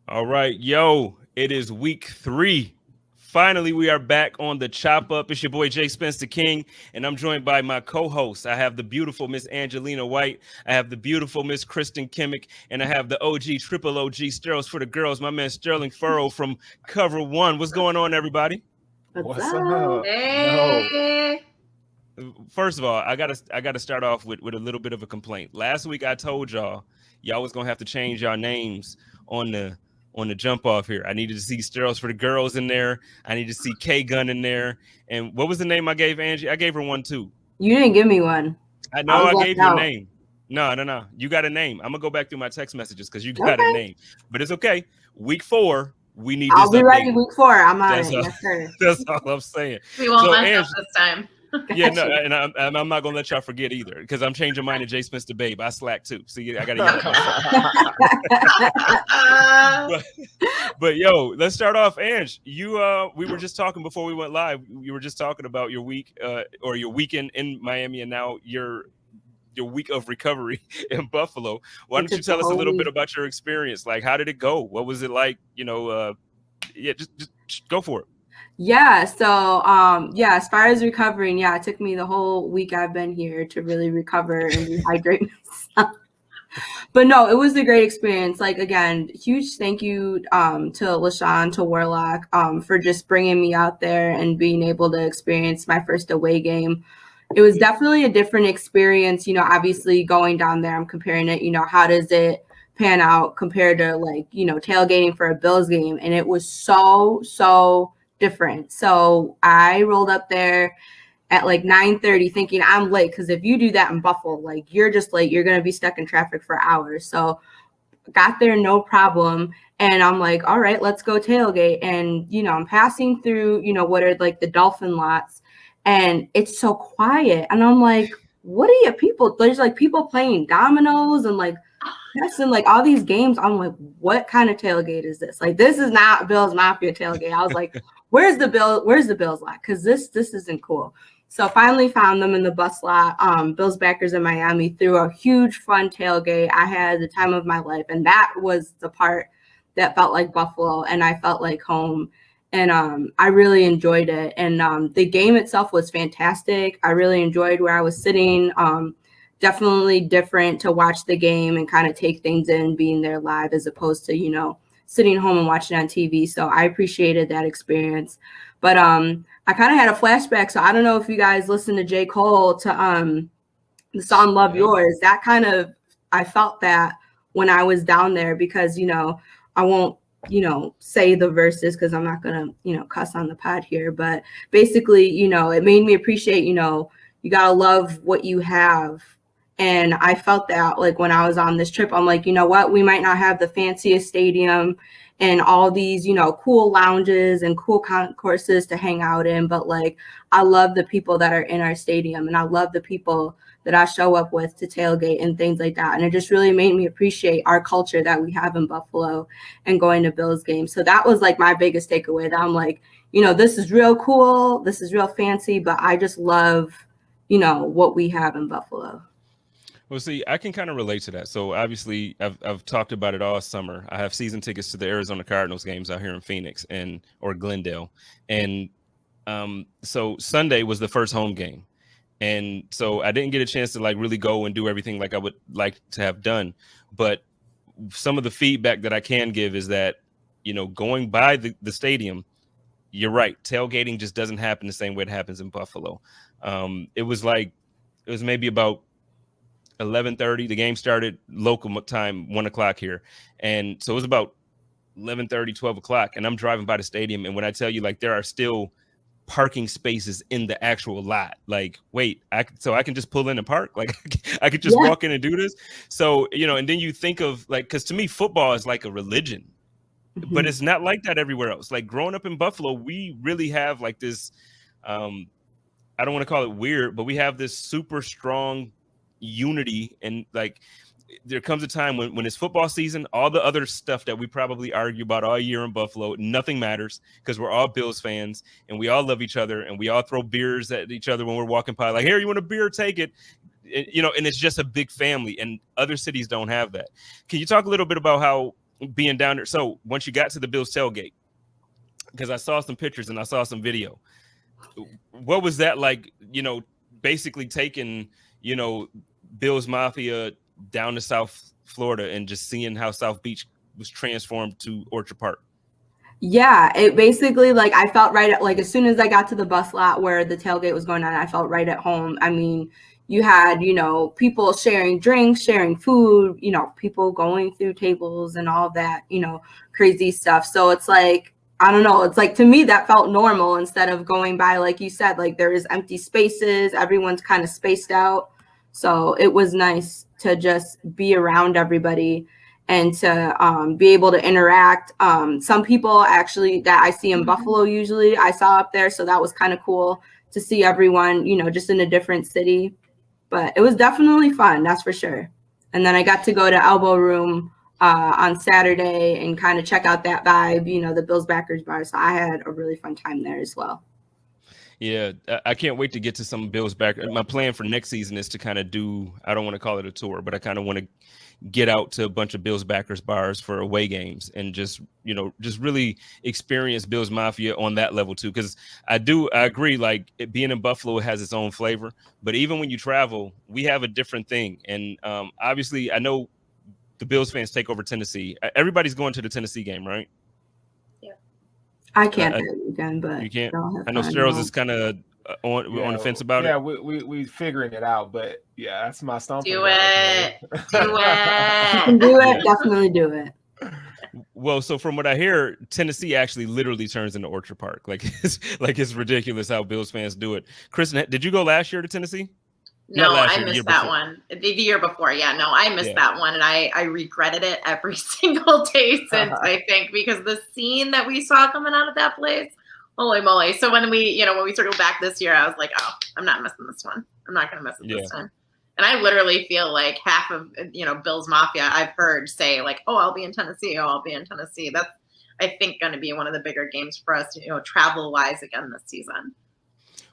All right, yo, it is week 3. Finally, we are back on the chop up. It's your boy Jay Spence the King, and I'm joined by my co-host. I have the beautiful Miss Angelina White, I have the beautiful Miss Kristen Kimmick, and I have the OG Triple OG Steros for the girls, my man Sterling Furrow from Cover One. What's going on, everybody? What's What's up? up? No. Hey. First of all, I gotta start off with a little bit of a complaint. Last week I told y'all was gonna have to change y'all names on the jump off here. I needed to see Steros for the girls in there. I need to see K Gun in there. And what was the name I gave Angie? I gave her one too. You didn't give me one. I I know was I left gave you a out. name. No. You got a name. I'm gonna go back through my text messages because you got a Okay. name. But it's okay. Week 4, we need I'll this be ready updated. week 4. I'm on That's it. all. Yes, sir. That's all I'm saying. We won't So, mess Angie, up this time. yeah, no, Gotcha. and I'm not gonna let y'all forget either because I'm changing mine to Jay Smith the Babe. I slack too. See, I gotta yell at myself. but, but yo, let's start off. Ange, we were just talking before we went live. You were just talking about your week, or your weekend in Miami, and now your week of recovery in Buffalo. Why It don't you took the tell us a whole little bit week. about your experience? Like, how did it go? What was it like? Yeah, just go for it. Yeah, so as far as recovering, it took me the whole week I've been here to really recover and rehydrate myself. But no, it was a great experience. Like, again, huge thank you to LaShawn, to Warlock, for just bringing me out there and being able to experience my first away game. It was definitely a different experience, obviously going down there. I'm comparing it, how does it pan out compared to like, tailgating for a Bills game. And it was so different. So I rolled up there at like 9:30 thinking I'm late, because if you do that in Buffalo, like you're just late, you're going to be stuck in traffic for hours. So got there no problem, and I'm like, all right, let's go tailgate. And I'm passing through what are like the dolphin lots, and it's so quiet, and I'm like, what are you people, there's like people playing dominoes and like passing like all these games. I'm like, what kind of tailgate is this? Like, this is not Bill's Mafia tailgate. I was like, where's the Bills lot? Because this isn't cool. So finally found them in the bus lot. Bills backers in Miami threw a huge fun tailgate. I had the time of my life, and that was the part that felt like Buffalo, and I felt like home. And I really enjoyed it. And the game itself was fantastic. I really enjoyed where I was sitting. Definitely different to watch the game and kind of take things in being there live, as opposed to sitting home and watching on TV. So I appreciated that experience. But I kind of had a flashback. So I don't know if you guys listen to J. Cole, to the song Love Yours. That kind of, I felt that when I was down there, because I won't say the verses because I'm not gonna cuss on the pod here. But basically, it made me appreciate, you gotta love what you have. And I felt that like when I was on this trip, I'm like, you know what, we might not have the fanciest stadium and all these, cool lounges and cool concourses to hang out in, but like, I love the people that are in our stadium, and I love the people that I show up with to tailgate and things like that. And it just really made me appreciate our culture that we have in Buffalo and going to Bills games. So that was like my biggest takeaway, that I'm like, this is real cool, this is real fancy, but I just love, what we have in Buffalo. Well, see, I can kind of relate to that. So obviously, I've talked about it all summer. I have season tickets to the Arizona Cardinals games out here in Phoenix or Glendale, and so Sunday was the first home game, and so I didn't get a chance to like really go and do everything like I would like to have done. But some of the feedback that I can give is that going by the stadium, you're right. Tailgating just doesn't happen the same way it happens in Buffalo. It was maybe about 11:30. The game started local time 1:00 here, and so it was about 11:30, 12:00, and I'm driving by the stadium, and when I tell you, like, there are still parking spaces in the actual lot, like, wait, I can just pull in and park, like, I could just walk in and do this. So and then you think of, like, because to me football is like a religion, but it's not like that everywhere else. Like, growing up in Buffalo, we really have like this, I don't want to call it weird, but we have this super strong unity. And like, there comes a time when it's football season, all the other stuff that we probably argue about all year in Buffalo, nothing matters, because we're all Bills fans and we all love each other, and we all throw beers at each other when we're walking by, like, here, you want a beer, take it. And it's just a big family, and other cities don't have that. Can you talk a little bit about how being down there. So once you got to the Bills tailgate, because I saw some pictures and I saw some video, what was that like? Basically taking, Bills Mafia down to South Florida and just seeing how South Beach was transformed to Orchard Park. Yeah, it basically, like, I felt right at, like, as soon as I got to the bus lot where the tailgate was going on, I felt right at home. I mean, you had, people sharing drinks, sharing food, people going through tables and all that, crazy stuff. So it's like, I don't know, it's like, to me, that felt normal instead of going by, like you said, like, there is empty spaces, everyone's kind of spaced out. So it was nice to just be around everybody and to be able to interact. Some people actually that I see in Buffalo usually I saw up there. So that was kind of cool to see everyone, just in a different city. But it was definitely fun, that's for sure. And then I got to go to Elbow Room on Saturday and kind of check out that vibe, the Bills Backers bar. So I had a really fun time there as well. Yeah, I can't wait to get to some Bills back. My plan for next season is to kind of do, I don't want to call it a tour, but I kind of want to get out to a bunch of Bills backers bars for away games and just really experience Bills Mafia on that level too. Because I agree, like being in Buffalo has its own flavor, but even when you travel, we have a different thing. And obviously I know the Bills fans take over Tennessee. Everybody's going to the Tennessee game, right? I can't that weekend, but you can't. I know Cheryl's is kind of on the fence about it. Yeah, we figuring it out, but yeah, that's my stomping. Do it. Do it. Definitely do it. Well, so from what I hear, Tennessee actually literally turns into Orchard Park. Like it's ridiculous how Bills fans do it. Kristen, did you go last year to Tennessee? No, I missed that one. The year before. Yeah, no, I missed that one. And I regretted it every single day since, I think, because the scene that we saw coming out of that place, holy moly. So when we circled back this year, I was like, oh, I'm not missing this one. I'm not going to miss it this time. And I literally feel like half of, Bills Mafia I've heard say like, oh, I'll be in Tennessee. Oh, I'll be in Tennessee. That's, I think, going to be one of the bigger games for us, travel-wise again this season.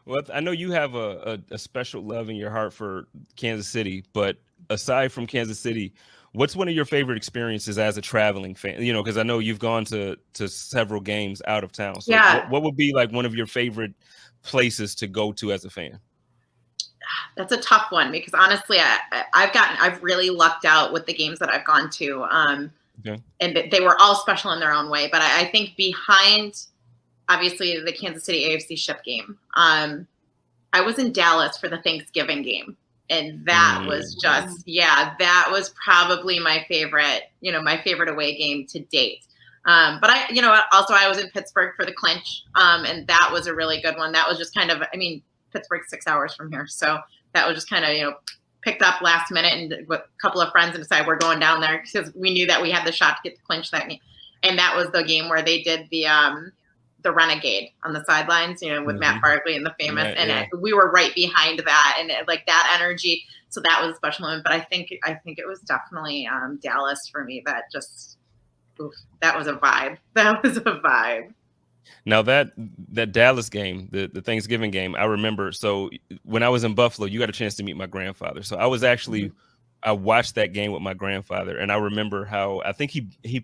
Well, I know you have a special love in your heart for Kansas City, but aside from Kansas City, what's one of your favorite experiences as a traveling fan? Because I know you've gone to several games out of town. So what would be like one of your favorite places to go to as a fan? That's a tough one because honestly, I've really lucked out with the games that I've gone to. And they were all special in their own way. But I think behind, obviously, the Kansas City AFC Ship game, I was in Dallas for the Thanksgiving game. And that was just, that was probably my favorite, my favorite away game to date. But I was in Pittsburgh for the clinch. And that was a really good one. That was just kind of, Pittsburgh's 6 hours from here. So that was just kind of, picked up last minute and with a couple of friends and decided we're going down there because we knew that we had the shot to get the clinch that game. And that was the game where they did the Renegade on the sidelines, with Matt Barkley and the famous, we were right behind that and like that energy. So that was a special moment. But I think it was definitely Dallas for me. That just, that was a vibe. That was a vibe. Now that Dallas game, the Thanksgiving game, I remember. So when I was in Buffalo, you got a chance to meet my grandfather. So I was actually, I watched that game with my grandfather, and I remember how I think he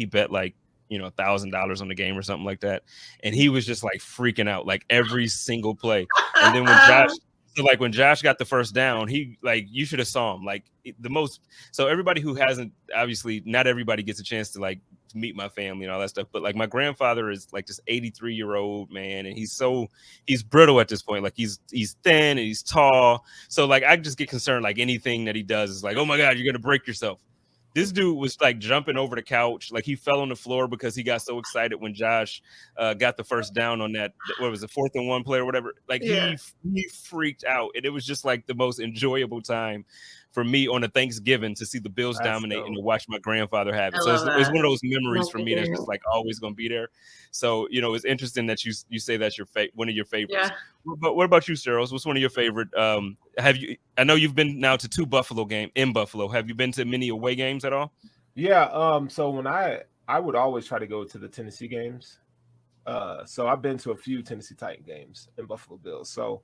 bet like, $1,000 on the game or something like that. And he was just like freaking out, like every single play. And then when Josh got the first down, he like, you should have saw him like the most. So everybody who hasn't, obviously not everybody gets a chance to like meet my family and all that stuff. But like my grandfather is like this 83-year-old man. And he's brittle at this point. Like he's thin and he's tall. So like, I just get concerned, like anything that he does is like, oh my God, you're going to break yourself. This dude was like jumping over the couch. Like he fell on the floor because he got so excited when Josh got the first down on that, what was it, 4th and 1 play or whatever. Like he freaked out. And it was just like the most enjoyable time for me on a Thanksgiving to see the Bills dominate and to watch my grandfather have it. So it's one of those memories for me that's just like always going to be there. So, it's interesting that you say that's one of your favorites. Yeah. But what about you, Cheryl? What's one of your favorite? I know you've been now to 2 Buffalo games in Buffalo. Have you been to many away games at all? Yeah. So when I would always try to go to the Tennessee games. So I've been to a few Tennessee Titan games in Buffalo Bills. So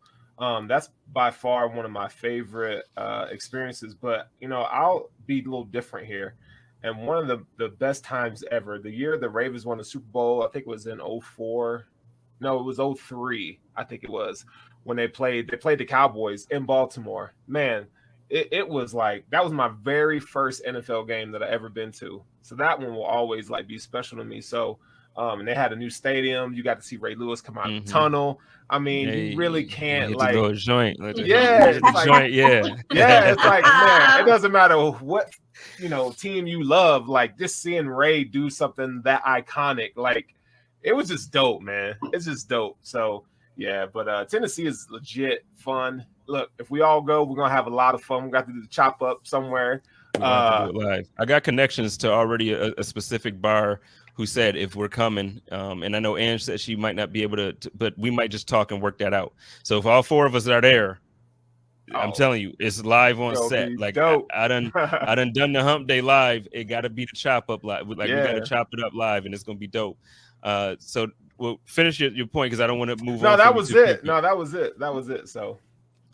that's by far one of my favorite experiences. But, I'll be a little different here. And one of the best times ever, the year the Ravens won the Super Bowl, I think it was in 04. No, it was 03, I think it was, when they played the Cowboys in Baltimore. Man, it was like, that was my very first NFL game that I ever been to. So that one will always like be special to me. So and they had a new stadium. You got to see Ray Lewis come out of the tunnel. I mean, you really can't hit like the little joint. Yeah, Hit the like, joint, yeah. Yeah, it's like, man, it doesn't matter what team you love, like just seeing Ray do something that iconic, like it was just dope, man. It's just dope. So yeah, but Tennessee is legit fun. Look, if we all go, we're gonna have a lot of fun. We got to do the chop up somewhere. We're gonna have to do it live. I got connections to already a specific bar who said if we're coming, and I know Ange said she might not be able to, but we might just talk and work that out. So if all 4 of us are there, I'm telling you, it's live on set. Like I done the Hump Day live. It got to be the chop up live. Like we got to chop it up live, and it's gonna be dope. So we'll finish your point because I don't want to move on. No, that was it. No, that was it. That was it. So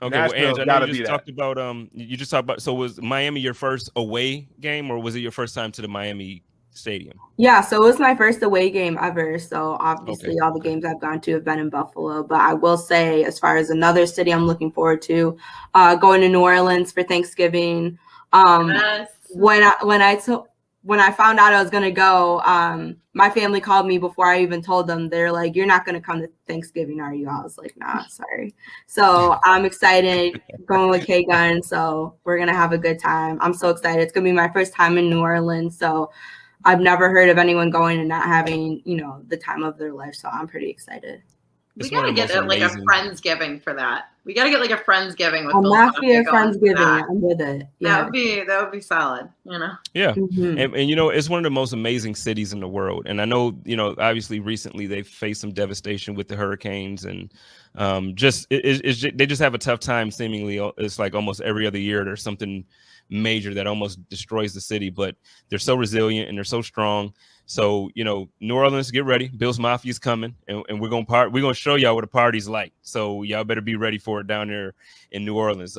okay, well, Ange, I know you just talked about you just talked about. So was Miami your first away game, or was it your first time to the Miami stadium? Yeah, so it was my first away game ever. So obviously all the games I've gone to have been in Buffalo. But I will say, as far as another city I'm looking forward to, going to New Orleans for Thanksgiving. Yes. When I found out I was gonna go, my family called me before I even told them. They're like, "You're not gonna come to Thanksgiving, are you?" I was like, "Nah, sorry." So I'm excited, going with K-Gun. So we're gonna have a good time. I'm so excited. It's gonna be my first time in New Orleans. So I've never heard of anyone going and not having, the time of their life. So I'm pretty excited. We gotta get like a Friendsgiving for that. We gotta get like a Friendsgiving with Philadelphia Friendsgiving. I'm with it. Yeah. That would be solid, Yeah. And it's one of the most amazing cities in the world. And I know, obviously recently they faced some devastation with the hurricanes and they just have a tough time seemingly. It's like almost every other year there's something major that almost destroys the city, but they're so resilient and they're so strong. So, New Orleans, get ready. Bill's Mafia's coming, and we're gonna show y'all what a party's like. So y'all better be ready for it down there in New Orleans.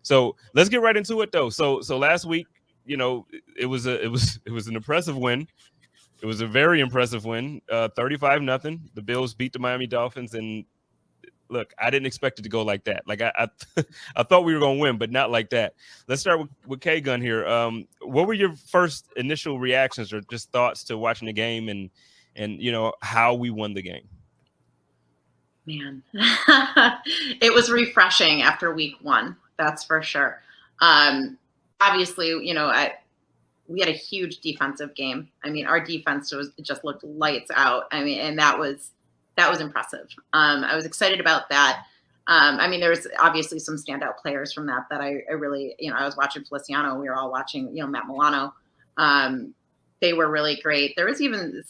So let's get right into it though. So last week, it was an impressive win. It was a very impressive win. 35-0. The Bills beat the Miami Dolphins, and look, I didn't expect it to go like that. Like I thought we were going to win, but not like that. Let's start with K-Gun here. What were your first initial reactions or just thoughts to watching the game and how we won the game? Man, it was refreshing after week 1. That's for sure. Obviously, we had a huge defensive game. I mean, our defense just looked lights out. I mean, and that was impressive. I was excited about that. There was obviously some standout players from that I really, I was watching Feliciano. We were all watching, Matt Milano. They were really great. There was even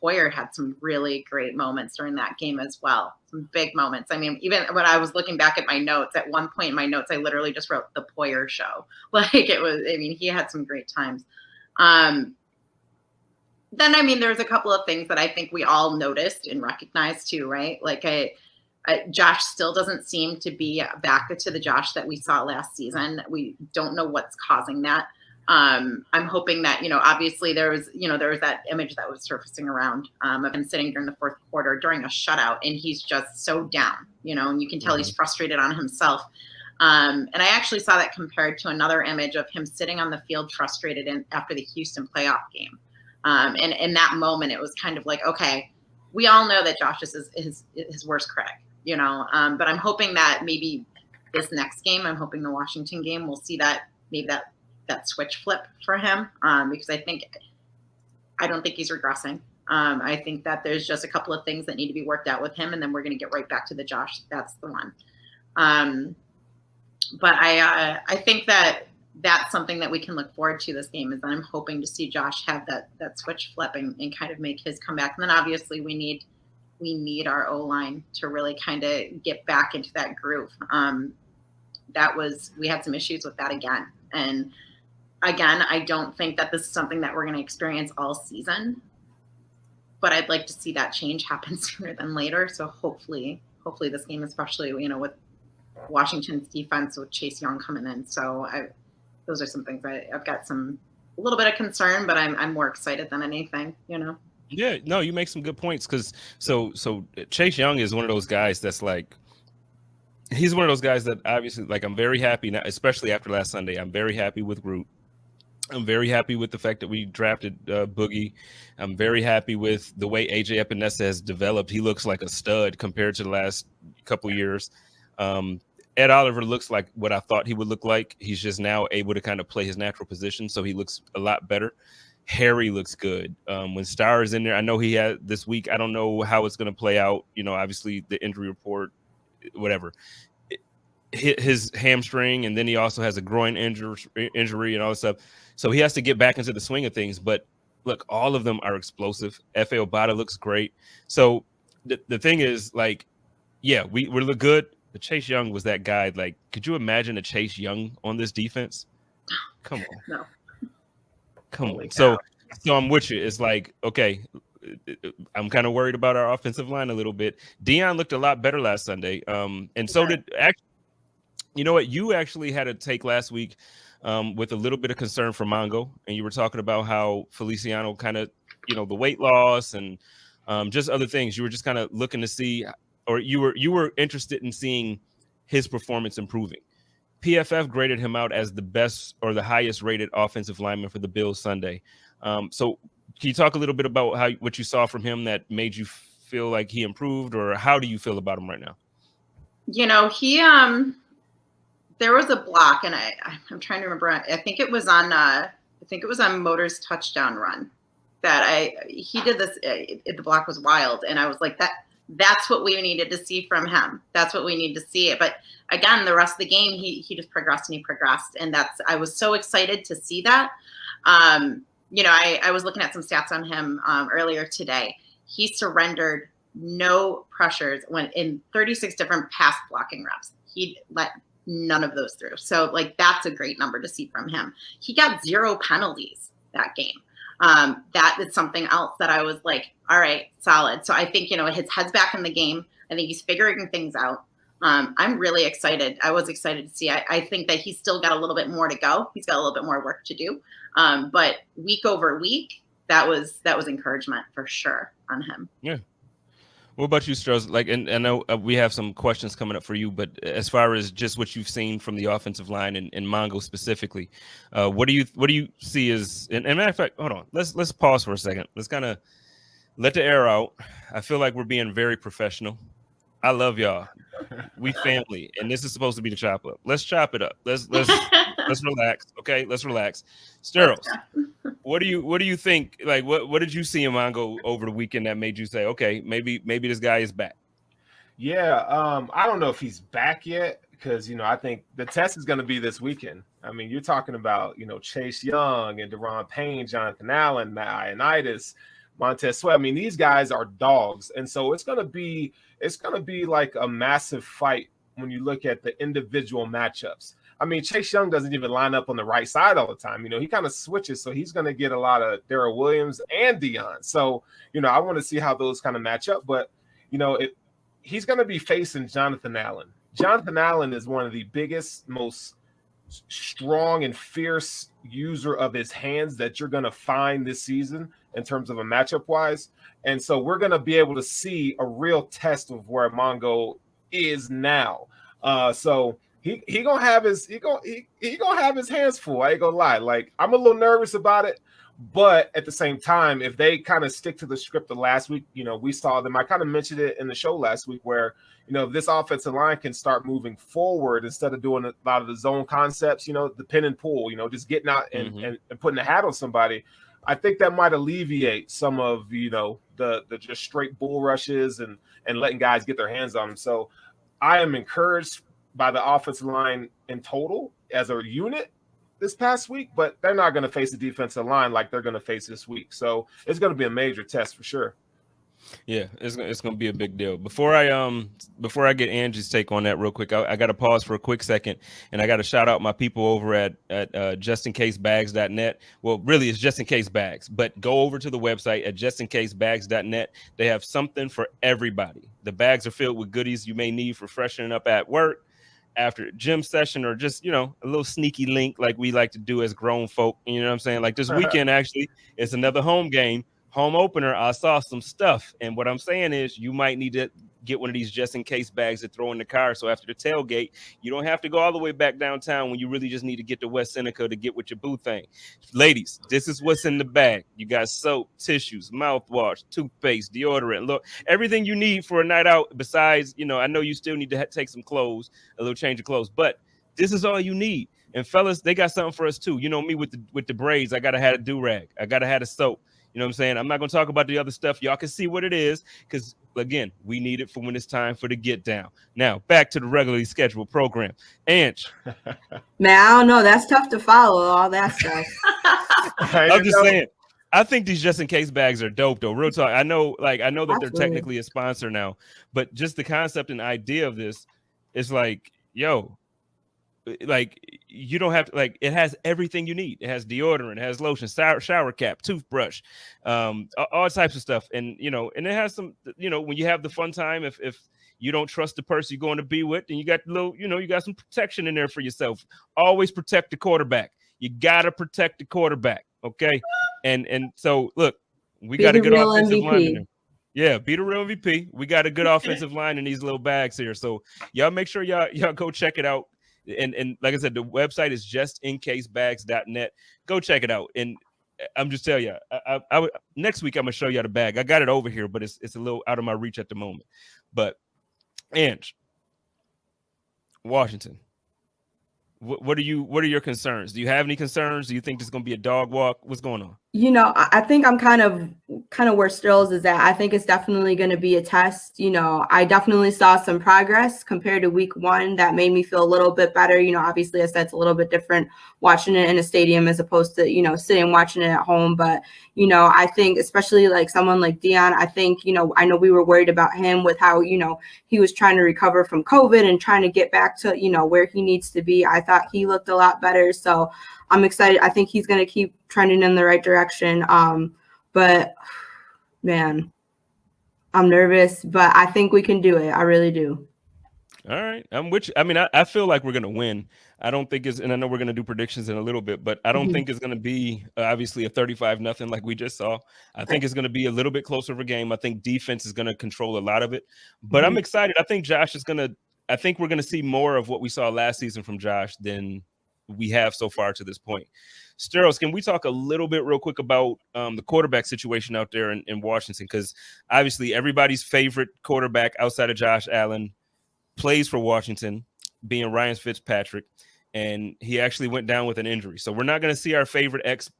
Poyer had some really great moments during that game as well. Some big moments. I mean, even when I was looking back at my notes, at one point in my notes, I literally just wrote the Poyer show. Like he had some great times. Then, there's a couple of things that I think we all noticed and recognized too, right? Like Josh still doesn't seem to be back to the Josh that we saw last season. We don't know what's causing that. I'm hoping that, obviously there was that image that was surfacing around of him sitting during the fourth quarter during a shutout, and he's just so down, and you can tell he's frustrated on himself. And I actually saw that compared to another image of him sitting on the field frustrated after the Houston playoff game. And in that moment, it was kind of like, okay, we all know that Josh is his worst critic, but I'm hoping that maybe this next game, I'm hoping the Washington game, we'll see that maybe that switch flip for him. Because I don't think he's regressing. I think that there's just a couple of things that need to be worked out with him, and then we're going to get right back to the Josh. That's the one. But I think that that's something that we can look forward to this game, is that I'm hoping to see Josh have that switch flip and kind of make his comeback. And then obviously we need our O-line to really kind of get back into that groove. We had some issues with that again. And again, I don't think that this is something that we're going to experience all season, but I'd like to see that change happen sooner than later. So hopefully this game, especially, with Washington's defense with Chase Young coming in. So those are some things I've got some little bit of concern, but I'm more excited than anything, you know. Yeah, no, you make some good points because so Chase Young is one of those guys that's like, he's one of those guys that obviously, like, I'm very happy now, especially after last Sunday. I'm very happy with Root. I'm very happy with the fact that we drafted Boogie. I'm very happy with the way AJ Epinesa has developed. He looks like a stud compared to the last couple years. Ed Oliver looks like what I thought he would look like. He's just now able to kind of play his natural position, so he looks a lot better. Harry looks good. When Starr is in there, I know he had this week. I don't know how it's going to play out. You know, obviously the injury report, whatever. His hamstring, and then he also has a groin injury and all this stuff. So he has to get back into the swing of things. But look, all of them are explosive. F.A. Obata looks great. So the thing is, like, yeah, we look good. But Chase Young was that guy. Like, could you imagine a Chase Young on this defense? Come on. No. Come on. So I'm with you. It's like, okay, I'm kind of worried about our offensive line a little bit. Deion looked a lot better last Sunday. And so did actually, you know what? You actually had a take last week with a little bit of concern for Mongo. And you were talking about how Feliciano kind of, you know, the weight loss and just other things. You were just kind of looking to see, or you were interested in seeing his performance improving. PFF graded him out as the best or the highest rated offensive lineman for the Bills Sunday. So can you talk a little bit about what you saw from him that made you feel like he improved, or how do you feel about him right now? You know, he there was a block, and I'm trying to remember. I think it was on Motor's touchdown run that he did this. The block was wild, and I was like, that's what we needed to see from him. That's what we need to see. But again, the rest of the game, he just progressed and he progressed. And I was so excited to see that. You know, I was looking at some stats on him earlier today. He surrendered no pressures when in 36 different pass blocking reps. He let none of those through. So, like, that's a great number to see from him. He got 0 penalties that game. That is something else that I was like, all right, solid. So I think, you know, his head's back in the game. I think he's figuring things out. I'm really excited. I was excited to see. I think that he's still got a little bit more to go. He's got a little bit more work to do. But week over week, that was encouragement for sure on him. Yeah. What about you, Strauss? Like, and I know we have some questions coming up for you, but as far as just what you've seen from the offensive line and Mongo specifically, what do you see as? And matter of fact, hold on, let's pause for a second. Let's kind of let the air out. I feel like we're being very professional. I love y'all. We family, and this is supposed to be the chop up. Let's chop it up. Let's relax. Okay, let's relax. Strauss, what do you think? Like, what did you see in Mongo over the weekend that made you say, okay, maybe this guy is back? Yeah, I don't know if he's back yet, because, you know, I think the test is going to be this weekend. I mean, you're talking about, you know, Chase Young and Deron Payne, Jonathan Allen, Matt Ioannidis, Montez Sweat. I mean, these guys are dogs, and so it's gonna be like a massive fight when you look at the individual matchups. I mean, Chase Young doesn't even line up on the right side all the time. You know, he kind of switches, so he's gonna get a lot of Darrell Williams and Deion. So, you know, I want to see how those kind of match up. But, you know, he's gonna be facing Jonathan Allen. Jonathan Allen is one of the biggest, most strong and fierce user of his hands that you're going to find this season in terms of a matchup wise. And so we're going to be able to see a real test of where Mongo is now. So he gonna have his hands full. I ain't gonna lie. Like, I'm a little nervous about it, but at the same time, if they kind of stick to the script of last week, you know, we saw them. I kind of mentioned it in the show last week where, you know, this offensive line can start moving forward instead of doing a lot of the zone concepts, you know, the pin and pull, you know, just getting out and putting a hat on somebody. I think that might alleviate some of, you know, the just straight bull rushes and letting guys get their hands on them. So I am encouraged by the offensive line in total as a unit this past week, but they're not going to face the defensive line like they're going to face this week. So it's going to be a major test for sure. Yeah, it's going to be a big deal. Before I get Angie's take on that real quick, I got to pause for a quick second, and I got to shout out my people over at justincasebags.net. Well, really, it's Just In Case Bags, but go over to the website at justincasebags.net. They have something for everybody. The bags are filled with goodies you may need for freshening up at work, after gym session or just, a little sneaky link like we like to do as grown folk. You know what I'm saying? Like this weekend, actually, it's another home game, home opener. I saw some stuff. And what I'm saying is you might need to get one of these just in case bags to throw in the car. So after the tailgate, you don't have to go all the way back downtown when you really just need to get to West Seneca to get with your boo thing. Ladies, this is what's in the bag. You got soap, tissues, mouthwash, toothpaste, deodorant, look, everything you need for a night out. Besides, I know you still need to take some clothes, a little change of clothes, but this is all you need. And fellas, they got something for us too. You know me with the braids. I gotta have a do-rag. I gotta have a soap. You know what I'm saying? I'm not going to talk about the other stuff. Y'all can see what it is because, again, we need it for when it's time for the get down. Now, back to the regularly scheduled program. Ange. Man, I don't know. That's tough to follow, all that stuff. I'm just saying. I think these just in case bags are dope, though. Real talk. I know that Absolutely. They're technically a sponsor now, but just the concept and idea of this is like, yo, like you don't have to, like, it has everything you need. It has deodorant, it has lotion, shower cap, toothbrush, all types of stuff. And and it has some, when you have the fun time, if you don't trust the person you're going to be with, and you got you got some protection in there for yourself. Always protect the quarterback. You gotta protect the quarterback, okay? And so look, we got a good offensive line in there. Yeah, be the real MVP. We got a good offensive line in these little bags here. So y'all make sure y'all go check it out. And like I said, the website is justincasebags.net. Go check it out. And I'm just telling you, I next week I'm gonna show you the bag. I got it over here, but it's a little out of my reach at the moment. But Ange, Washington, what are your concerns? Do you have any concerns? Do you think this is gonna be a dog walk? What's going on? I think I'm kind of where Stills is at. I think it's definitely going to be a test. I definitely saw some progress compared to week 1 that made me feel a little bit better. Obviously I said it's a little bit different watching it in a stadium as opposed to, sitting and watching it at home. But, I think especially like someone like Dion, I think, I know we were worried about him with how, he was trying to recover from COVID and trying to get back to, where he needs to be. I thought he looked a lot better. So I'm excited. I think he's going to keep trending in the right direction. But man, I'm nervous, but I think we can do it. I really do. All right. I feel like we're going to win. I don't think and I know we're going to do predictions in a little bit, but I don't think it's going to be obviously a 35-0 like we just saw. I think it's going to be a little bit closer of a game. I think defense is going to control a lot of it, but I'm excited. I think I think we're going to see more of what we saw last season from Josh than we have so far to this point. Steros, can we talk a little bit real quick about the quarterback situation out there in Washington? Because obviously everybody's favorite quarterback outside of Josh Allen plays for Washington, being Ryan Fitzpatrick, and he actually went down with an injury. So we're not going to see our favorite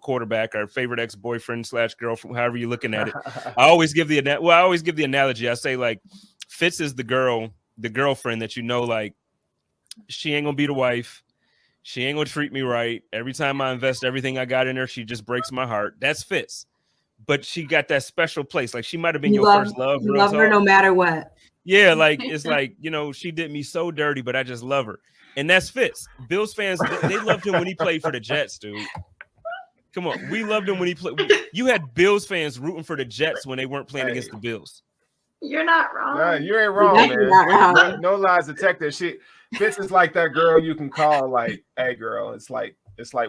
quarterback, our favorite ex-boyfriend / girlfriend, however you're looking at it. I always give the analogy. I say like Fitz is the girlfriend that like she ain't gonna be the wife. She ain't gonna treat me right. Every time I invest everything I got in her, she just breaks my heart. That's Fitz. But she got that special place. Like she might have been your first love. You love her no matter what. Yeah, like it's like, she did me so dirty, but I just love her. And that's Fitz. Bills fans, they loved him when he played for the Jets, dude. Come on. We loved him when he played. You had Bills fans rooting for the Jets when they weren't playing against the Bills. You're not wrong. No, you ain't wrong, man. No lies detected. Fitz is like that girl you can call like, hey girl. It's like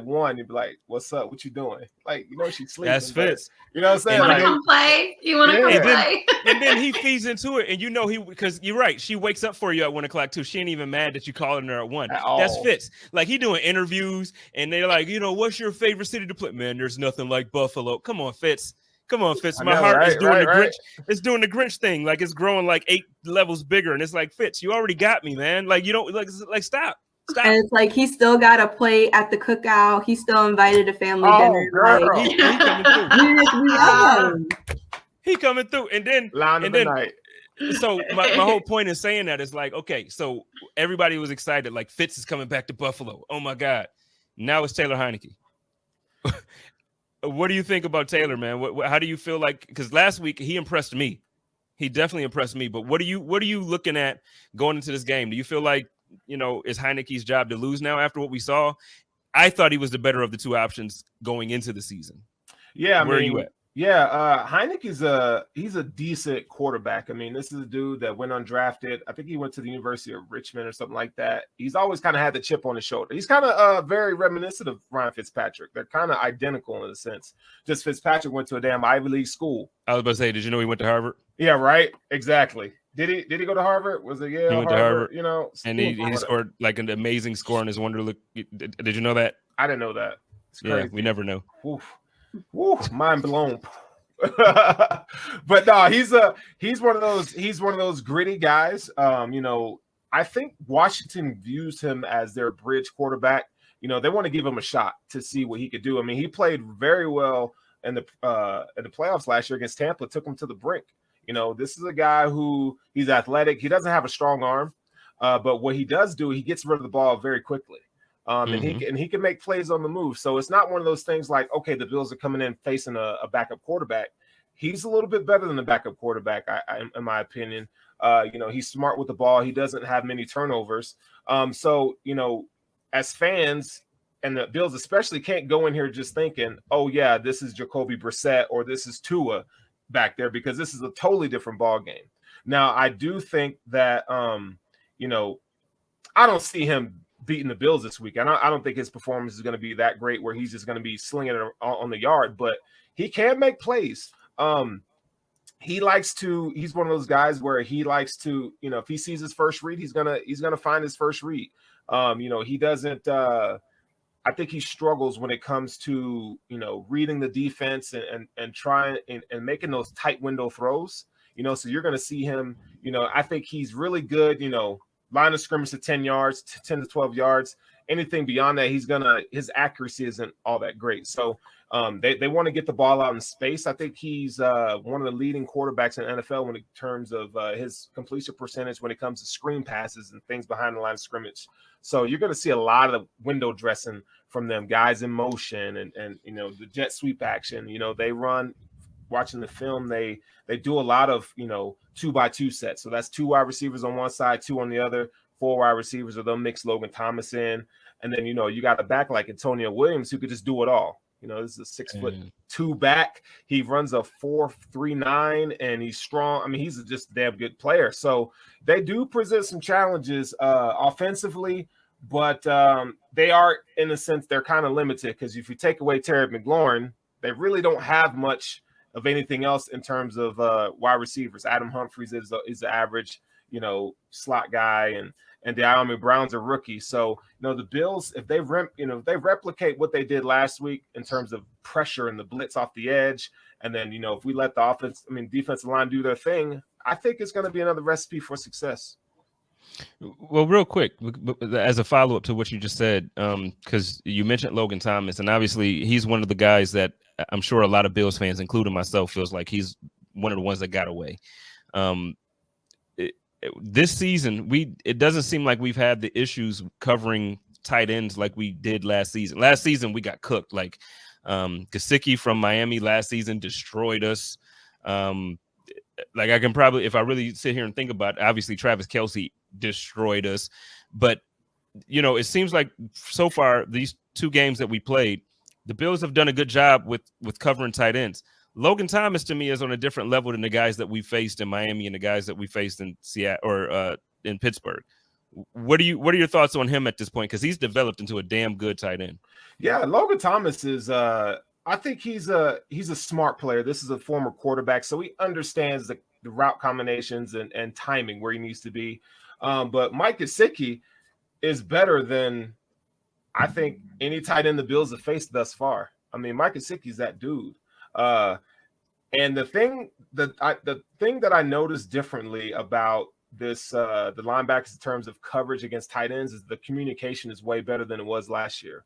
one, you'd be like, what's up? What you doing? Like, she's sleeping. That's Fitz. You know what I'm saying? You want to come play? You want to come play? And then he feeds into it. And because you're right. She wakes up for you at 1 o'clock too. She ain't even mad that you calling her at 1. That's Fitz. Like he doing interviews and they're like, what's your favorite city to play? Man, there's nothing like Buffalo. Come on, Fitz. My heart is doing the Grinch. It's doing the Grinch thing. Like it's growing like 8 levels bigger. And it's like, Fitz, you already got me, man. Like you don't like stop. And it's like he still got a plate at the cookout. He still invited a family dinner. Girl. He coming through. He coming through. And then night. So my whole point in saying that is like, okay, so everybody was excited. Like Fitz is coming back to Buffalo. Oh my God. Now it's Taylor Heineke. What do you think about Taylor, man? How do you feel like? Because last week he impressed me. He definitely impressed me. But what are you looking at going into this game? Do you feel like is Heineke's job to lose now after what we saw? I thought he was the better of the two options going into the season. Yeah, where are you at? Yeah, Heineke's he's a decent quarterback. I mean, this is a dude that went undrafted. I think he went to the University of Richmond or something like that. He's always kind of had the chip on his shoulder. He's kind of very reminiscent of Ryan Fitzpatrick. They're kind of identical in a sense. Just Fitzpatrick went to a damn Ivy League school. I was about to say, did you know he went to Harvard? Yeah, right. Exactly. Did he go to Harvard? Was it Yale? He went to Harvard. You know, and he scored like an amazing score in his Wonderlic. Did you know that? I didn't know that. It's crazy. Yeah, we never know. Oof. Woo, mind blown. But no, he's one of those gritty guys. You know, I think Washington views him as their bridge quarterback. You know, they want to give him a shot to see what he could do. I mean, he played very well in the playoffs last year against Tampa, took him to the brink. You know, this is a guy who he's athletic. He doesn't have a strong arm, but what he does do, he gets rid of the ball very quickly. And he can make plays on the move. So it's not one of those things like, okay, the Bills are coming in facing a backup quarterback. He's a little bit better than the backup quarterback, in my opinion. You know, he's smart with the ball. He doesn't have many turnovers. So, you know, as fans, and the Bills especially can't go in here just thinking, oh, yeah, this is Jacoby Brissett or this is Tua back there, because this is a totally different ball game. Now, I do think that, you know, I don't see him beating the Bills this week. I don't think his performance is going to be that great where he's just going to be slinging it on the yard, but he can make plays. He's one of those guys where he likes to, you know, if he sees his first read, he's gonna find his first read. You know, he doesn't I think he struggles when it comes to, you know, reading the defense and trying and making those tight window throws, you know, so you're going to see him, you know, I think he's really good, you know, line of scrimmage to 10 yards, 10 to 12 yards, anything beyond that, his accuracy isn't all that great. So they want to get the ball out in space. I think he's one of the leading quarterbacks in the NFL in terms of his completion percentage when it comes to screen passes and things behind the line of scrimmage. So you're going to see a lot of window dressing from them, guys in motion and you know, the jet sweep action. You know, they run, watching the film, they do a lot of, you know, 2x2 sets. So that's 2 wide receivers on one side, 2 on the other, 4 wide receivers, or they'll mix Logan Thomas in. And then, you know, you got a back like Antonio Williams who could just do it all. You know, this is a 6'2" back. He runs a 4.39 and he's strong. I mean, he's just a damn good player. So they do present some challenges offensively, but they are, in a sense, they're kind of limited because if you take away Terry McLaurin, they really don't have much of anything else in terms of wide receivers. Adam Humphries is the average, you know, slot guy, and De'Ami Brown's a rookie. So, you know, the Bills, if they replicate what they did last week in terms of pressure and the blitz off the edge, and then, you know, if we let the defensive line do their thing, I think it's going to be another recipe for success. Well, real quick, as a follow-up to what you just said, because you mentioned Logan Thomas, and obviously he's one of the guys that I'm sure a lot of Bills fans, including myself, feels like he's one of the ones that got away. This season, it doesn't seem like we've had the issues covering tight ends like we did last season. Last season, we got cooked. Like Gesicki from Miami last season destroyed us. Like I can probably, if I really sit here and think about it, obviously Travis Kelce destroyed us. But, you know, it seems like so far these 2 games that we played, the Bills have done a good job with covering tight ends. Logan Thomas to me is on a different level than the guys that we faced in Miami and the guys that we faced in Seattle or in Pittsburgh. What are your thoughts on him at this point? Because he's developed into a damn good tight end. Yeah, Logan Thomas is I think he's a smart player. This is a former quarterback, so he understands the route combinations and timing where he needs to be. But Mike Gesicki is better than I think any tight end the Bills have faced thus far. I mean, Mike Gesicki's that dude. And the thing that I noticed differently about this the linebackers in terms of coverage against tight ends is the communication is way better than it was last year,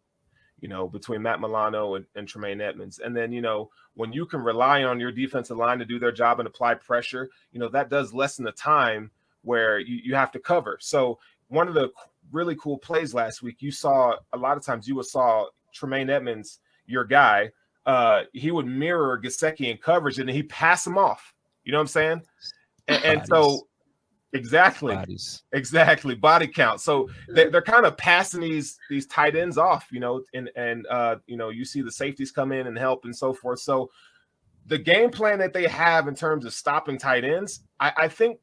you know, between Matt Milano and Tremaine Edmonds. And then, you know, when you can rely on your defensive line to do their job and apply pressure, you know, that does lessen the time where you have to cover. So one of the really cool plays last week, you saw a lot of times you saw Tremaine Edmonds, your guy, he would mirror Gesicki in coverage and then he'd pass him off. You know what I'm saying? And so exactly body count. So they're kind of passing these tight ends off, you know, and you know, you see the safeties come in and help and so forth. So the game plan that they have in terms of stopping tight ends, I think,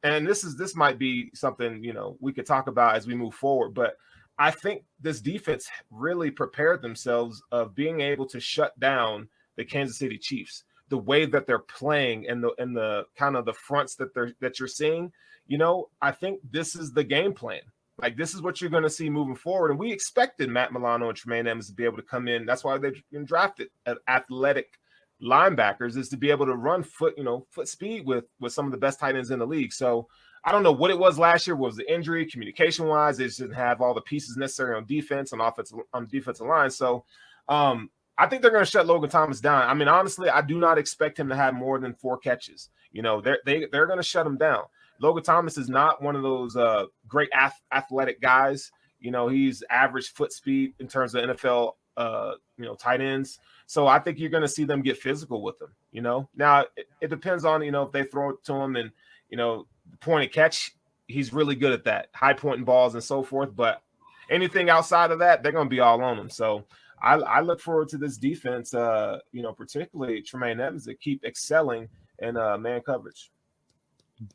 and this might be something, you know, we could talk about as we move forward, but I think this defense really prepared themselves of being able to shut down the Kansas City Chiefs. The way that they're playing and the kind of the fronts that you're seeing, you know, I think this is the game plan. Like, this is what you're going to see moving forward. And we expected Matt Milano and Tremaine Edmonds to be able to come in. That's why they've been drafted at athletic linebackers, is to be able to run foot speed with some of the best tight ends in the league. So I don't know what it was last year. What was the injury, communication wise? They just didn't have all the pieces necessary on defense and on defensive line. So I think they're going to shut Logan Thomas down. I mean, honestly, I do not expect him to have more than 4 catches. You know, they're going to shut him down. Logan Thomas is not one of those great athletic guys. You know, he's average foot speed in terms of NFL, tight ends. So I think you're going to see them get physical with him. You know, now it depends on, you know, if they throw it to him and, you know, point and catch, he's really good at that, high pointing balls and so forth. But anything outside of that, they're going to be all on him. So I look forward to this defense, particularly Tremaine Edmonds, to keep excelling in man coverage.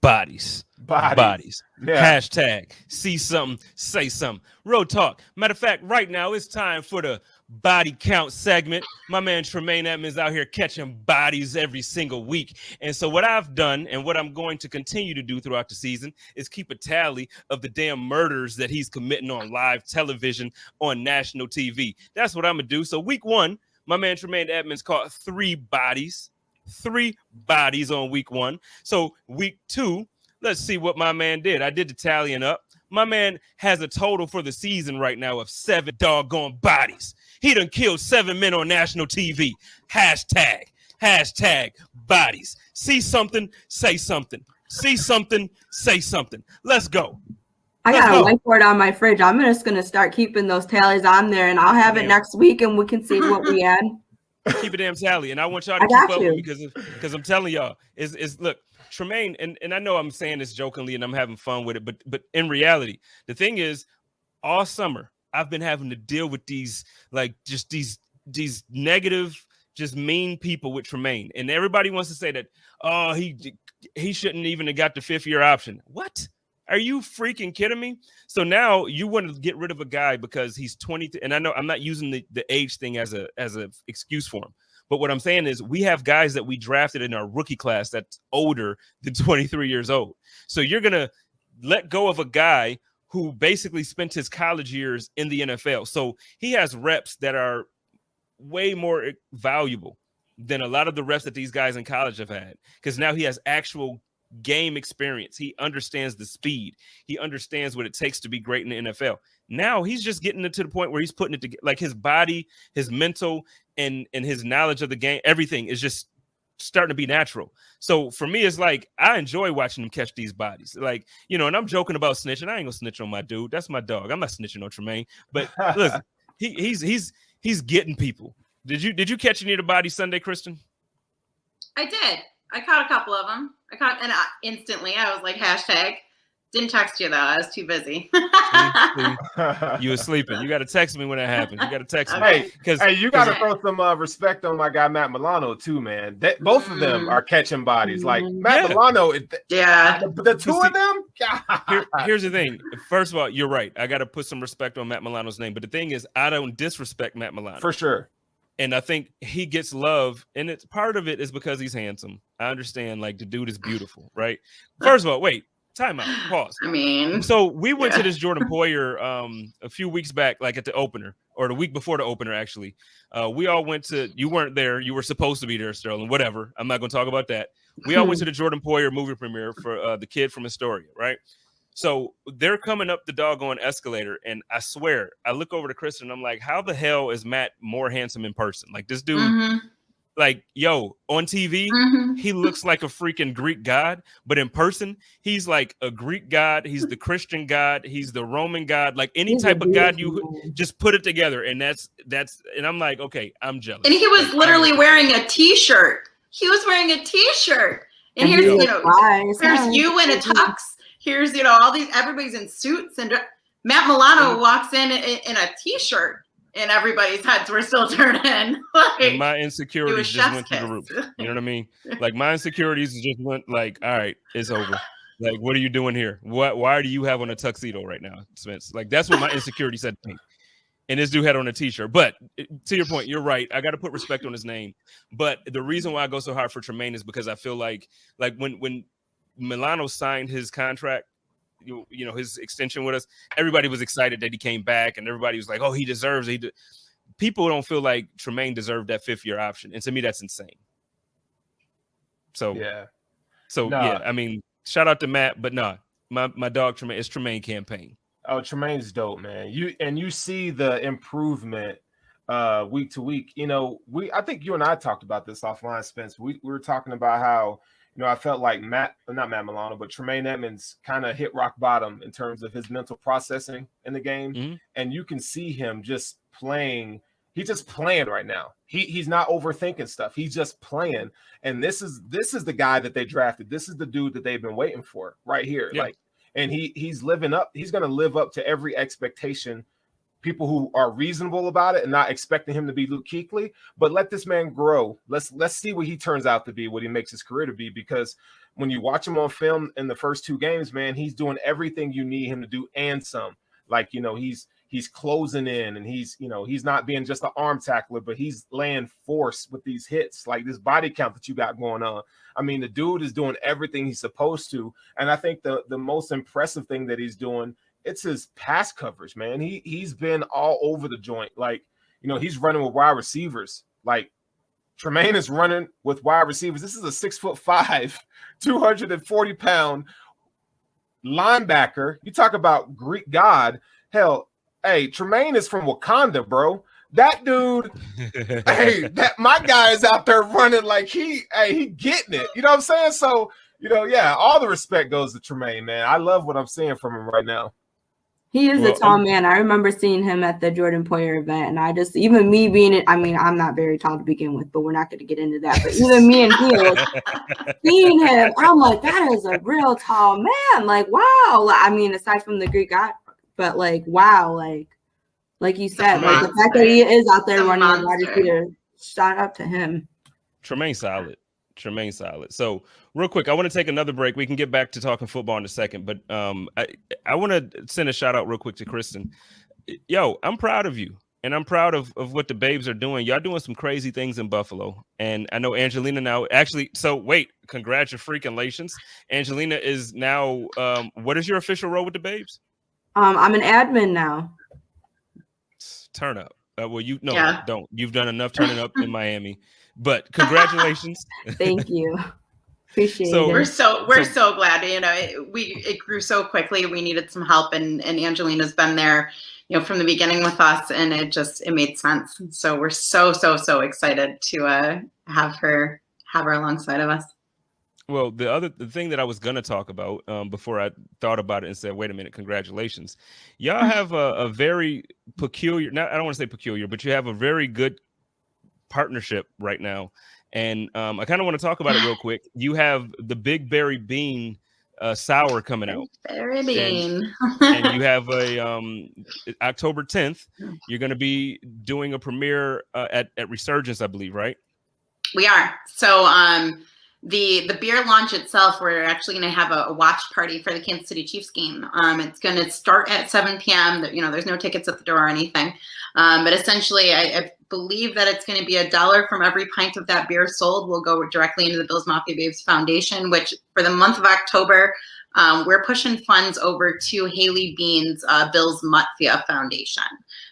Bodies. Yeah. Hashtag see something, say something. Real talk. Matter of fact, right now it's time for the body count segment. My man Tremaine Edmonds out here catching bodies every single week. And so what I've done and what I'm going to continue to do throughout the season is keep a tally of the damn murders that he's committing on live television on national TV. That's what I'm going to do. So week 1, my man Tremaine Edmonds caught 3 bodies. 3 bodies on week 1. So week 2, let's see what my man did. I did the tallying up. My man has a total for the season right now of 7 doggone bodies. He done killed 7 men on national TV. Hashtag bodies. See something, say something. See something, say something. Let's go. I got a whiteboard on my fridge. I'm just going to start keeping those tallies on there, and I'll have it next week, and we can see what we had. Keep a damn tally, and I want y'all to keep up with me because I'm telling y'all, is look, Tremaine, and I know I'm saying this jokingly and I'm having fun with it, but in reality, the thing is, all summer I've been having to deal with these these negative, just mean people with Tremaine, and everybody wants to say that he shouldn't even have got the 5th-year option. What? Are you freaking kidding me? So now you want to get rid of a guy because he's 20, and I know I'm not using the age thing as a excuse for him. But what I'm saying is we have guys that we drafted in our rookie class that's older than 23 years old. So you're going to let go of a guy who basically spent his college years in the NFL. So he has reps that are way more valuable than a lot of the reps that these guys in college have had, because now he has actual game experience. He understands the speed. He understands what it takes to be great in the NFL. Now he's just getting it to the point where he's putting it together. Like his body, his mental, and his knowledge of the game, everything is just starting to be natural. So for me, it's like I enjoy watching him catch these bodies. Like, you know, and I'm joking about snitching. I ain't gonna snitch on my dude. That's my dog. I'm not snitching on Tremaine. But listen, he's getting people. Did you catch any of the bodies Sunday, Kristen? I did. I caught a couple of them. Instantly I was like, hashtag. Didn't text you though. I was too busy. You were sleeping. You got to text me when that happens. You got to text me. Hey, you got to throw some respect on my guy Matt Milano too, man. Both of them are catching bodies. Like Matt Milano, the 2 of them. Here's the thing. First of all, you're right. I got to put some respect on Matt Milano's name. But the thing is, I don't disrespect Matt Milano for sure. And I think he gets love, and it's part of it is because he's handsome. I understand, like the dude is beautiful, right? First of all, wait, time out, pause. I mean, so we went to this Jordan Poyer a few weeks back, like at the opener, or the week before the opener, actually. We all went to. You weren't there. You were supposed to be there, Sterling. Whatever. I'm not going to talk about that. We all went to the Jordan Poyer movie premiere for The Kid from Astoria, right? So they're coming up the doggone escalator, and I swear, I look over to Kristen, and I'm like, how the hell is Matt more handsome in person? Like this dude, like, yo, on TV, he looks like a freaking Greek god, but in person, he's like a Greek god. He's the Christian god. He's the Roman god. Like any type of god, you just put it together, and that's. And I'm like, okay, I'm jealous. And he was literally wearing a T-shirt. He was wearing a T-shirt, and here's here's you in a tux. Here's, all these, everybody's in suits, and Matt Milano walks in a T-shirt. in everybody's heads were still turning. Like, and my insecurities just went through the roof. kiss. You know what I mean? Like my insecurities just went like, all right, it's over. Like, what are you doing here? Why do you have on a tuxedo right now, Spence? Like, that's what my insecurity said to me. And this dude had on a t-shirt. But to your point, you're right. I got to put respect on his name. But the reason why I go so hard for Tremaine is because I feel like when Milano signed his contract, you know, his extension with us, everybody was excited that he came back, and everybody was like, oh, he deserves it. People don't feel like Tremaine deserved that 5th-year option. And to me, that's insane. So, yeah. I mean, shout out to Matt, but my dog Tremaine, it's Tremaine campaign. Oh, Tremaine's dope, man. You see the improvement week to week. You know, I think you and I talked about this offline, Spence. We were talking about how, you know, I felt like not Matt Milano, but Tremaine Edmonds kind of hit rock bottom in terms of his mental processing in the game. Mm-hmm. And you can see him just playing. He's just playing right now. He's not overthinking stuff. He's just playing. And this is the guy that they drafted. This is the dude that they've been waiting for right here. Yeah. Like, and he's living up. He's going to live up to every expectation. People who are reasonable about it and not expecting him to be Luke Kuechly, but let this man grow. Let's see what he turns out to be, what he makes his career to be. Because when you watch him on film in the first 2 games, man, he's doing everything you need him to do and some. Like, you know, he's closing in, and he's not being just an arm tackler, but he's laying force with these hits, like this body count that you got going on. I mean, the dude is doing everything he's supposed to. And I think the most impressive thing that he's doing, it's his pass coverage, man. He's been all over the joint. Like, you know, he's running with wide receivers. Like, Tremaine is running with wide receivers. This is a 6'5", 240-pound linebacker. You talk about Greek god. Hell, hey, Tremaine is from Wakanda, bro. That dude, my guy is out there running like he getting it. You know what I'm saying? So, you know, yeah, all the respect goes to Tremaine, man. I love what I'm seeing from him right now. He is a tall man. I remember seeing him at the Jordan Poyer event, and I just, even me being, I mean, I'm not very tall to begin with, but we're not going to get into that. But even me and Heels, seeing him, I'm like, that is a real tall man. Like, wow. I mean, aside from the Greek guy, but like, wow. Like you said, like the fact that he is out there running a wide receiver, shout out to him. Tremaine solid. So real quick, I want to take another break. We can get back to talking football in a second, but I want to send a shout out real quick to Kristen. Yo, I'm proud of you, and I'm proud of what the babes are doing. Y'all doing some crazy things in Buffalo, and I know Angelina now actually. So wait, congratulations, Angelina is now. What is your official role with the babes? I'm an admin now. Turn up. Don't. You've done enough turning up in Miami. But congratulations. Thank you. Appreciate it. We're so glad. You know, it grew so quickly. We needed some help, and Angelina's been there, you know, from the beginning with us, and it made sense. So we're so excited to have her alongside of us. Well, the thing that I was gonna talk about before I thought about it and said, wait a minute, congratulations. Y'all have a very peculiar, I don't want to say peculiar, but you have a very good partnership right now, and I kind of want to talk about it real quick. You have the Big Berry Bean sour coming out. Berry Bean. And you have a October 10th. You're going to be doing a premiere at Resurgence, I believe, right? We are. So the beer launch itself, we're actually going to have a watch party for the Kansas City Chiefs game. It's going to start at 7 p.m. You know, there's no tickets at the door or anything. But essentially, I believe that it's going to be $1 from every pint of that beer sold will go directly into the Bills Mafia Babes Foundation, which for the month of October, we're pushing funds over to Haley Bean's Bills Mafia Foundation.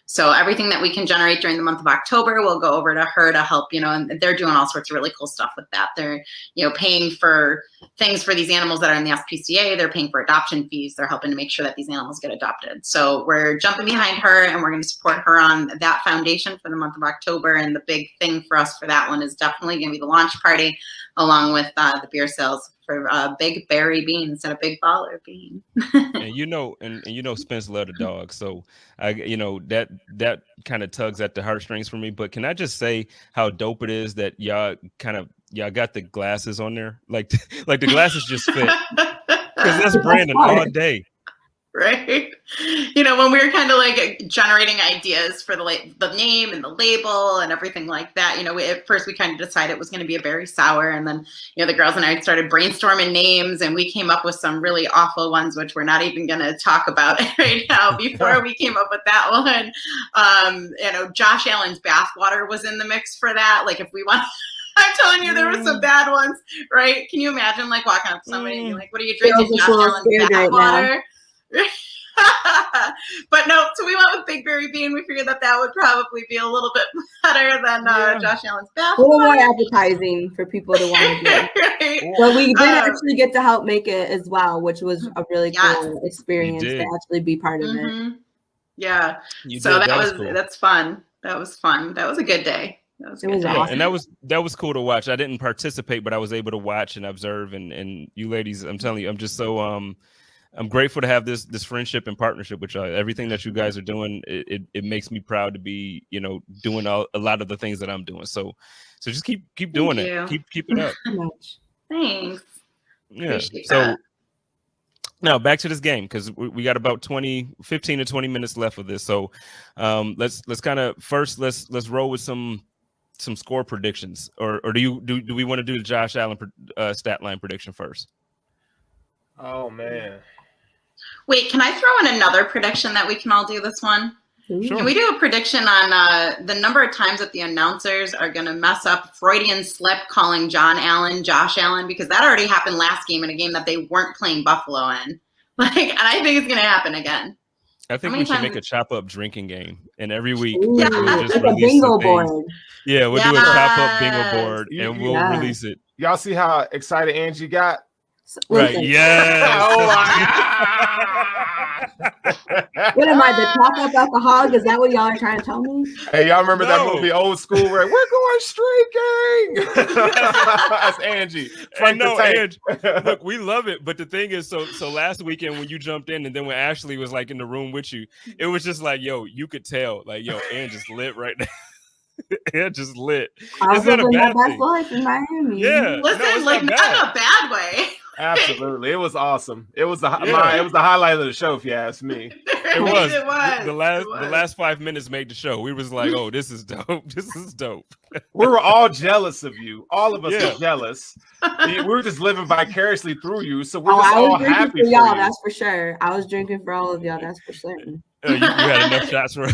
So everything that we can generate during the month of October will go over to her to help, you know, and they're doing all sorts of really cool stuff with that. They're, you know, paying for things for these animals that are in the SPCA. They're paying for adoption fees. They're helping to make sure that these animals get adopted. So we're jumping behind her, and we're going to support her on that foundation for the month of October. And the big thing for us for that one is definitely going to be the launch party, along with the beer sales for Big Berry Bean instead of Big Baller Bean. and you know Spence loved the dog, so that kind of tugs at the heartstrings for me. But can I just say how dope it is that y'all got the glasses on there, like the glasses just fit, because that's Brandon all day. Right? When we were kind of like generating ideas for the name and the label and everything like that, at first we kind of decided it was going to be a berry sour. And then, the girls and I started brainstorming names, and we came up with some really awful ones, which we're not even going to talk about right now. Before we came up with that one, Josh Allen's bathwater was in the mix for that. Like, if we want, I'm telling you, there were some bad ones, right? Can you imagine like walking up to somebody and being like, what are you drinking? Josh Allen's bathwater? But no, so we went with Big Berry Bean. We figured that would probably be a little bit better than Josh Allen's bath. A little more advertising for people to want to do. Right. But we did actually get to help make it as well, which was a really cool experience to actually be part of it. Yeah. That's fun. That was fun. That was a good day. It was awesome. And that was cool to watch. I didn't participate, but I was able to watch and observe. And you ladies, I'm telling you, I'm just so I'm grateful to have this friendship and partnership with y'all. Everything that you guys are doing, it makes me proud to be, doing a lot of the things that I'm doing. So just keep doing it. Keep it up. Thanks. Yeah. Appreciate so that. now back to this game, because we got about 15 to 20 minutes left of this. So let's kind of first let's roll with some score predictions, or do we want to do the Josh Allen stat line prediction first? Oh man. Wait, can I throw in another prediction that we can all do this one? Sure. Can we do a prediction on the number of times that the announcers are going to mess up Freudian slip calling Josh Allen, because that already happened last game in a game that they weren't playing Buffalo in. And I think it's going to happen again. I think we should make a chop up drinking game, and every week we'll just like a bingo board. Yeah, we'll do a chop up bingo board, and we'll release it. Y'all see how excited Angie got? Right. Yes. Oh What am I, the top up alcoholic? Is that what y'all are trying to tell me? Hey, y'all remember that movie Old School where we're going streaking? That's Angie. I know, Angie. Look, we love it, but the thing is, so last weekend when you jumped in, and then when Ashley was like in the room with you, it was just like, yo, you could tell, like, yo, Angie's lit right now. It just lit. I was living my best life in Miami. Yeah, listen, not in a bad way. Absolutely, it was awesome. It was the highlight of the show, if you ask me. It was. The last 5 minutes made the show. We was like, oh, this is dope. This is dope. We were all jealous of you. All of us were jealous. We were just living vicariously through you. So we're just all happy for y'all. That's for sure. I was drinking for all of y'all. That's for certain. You had enough shots for.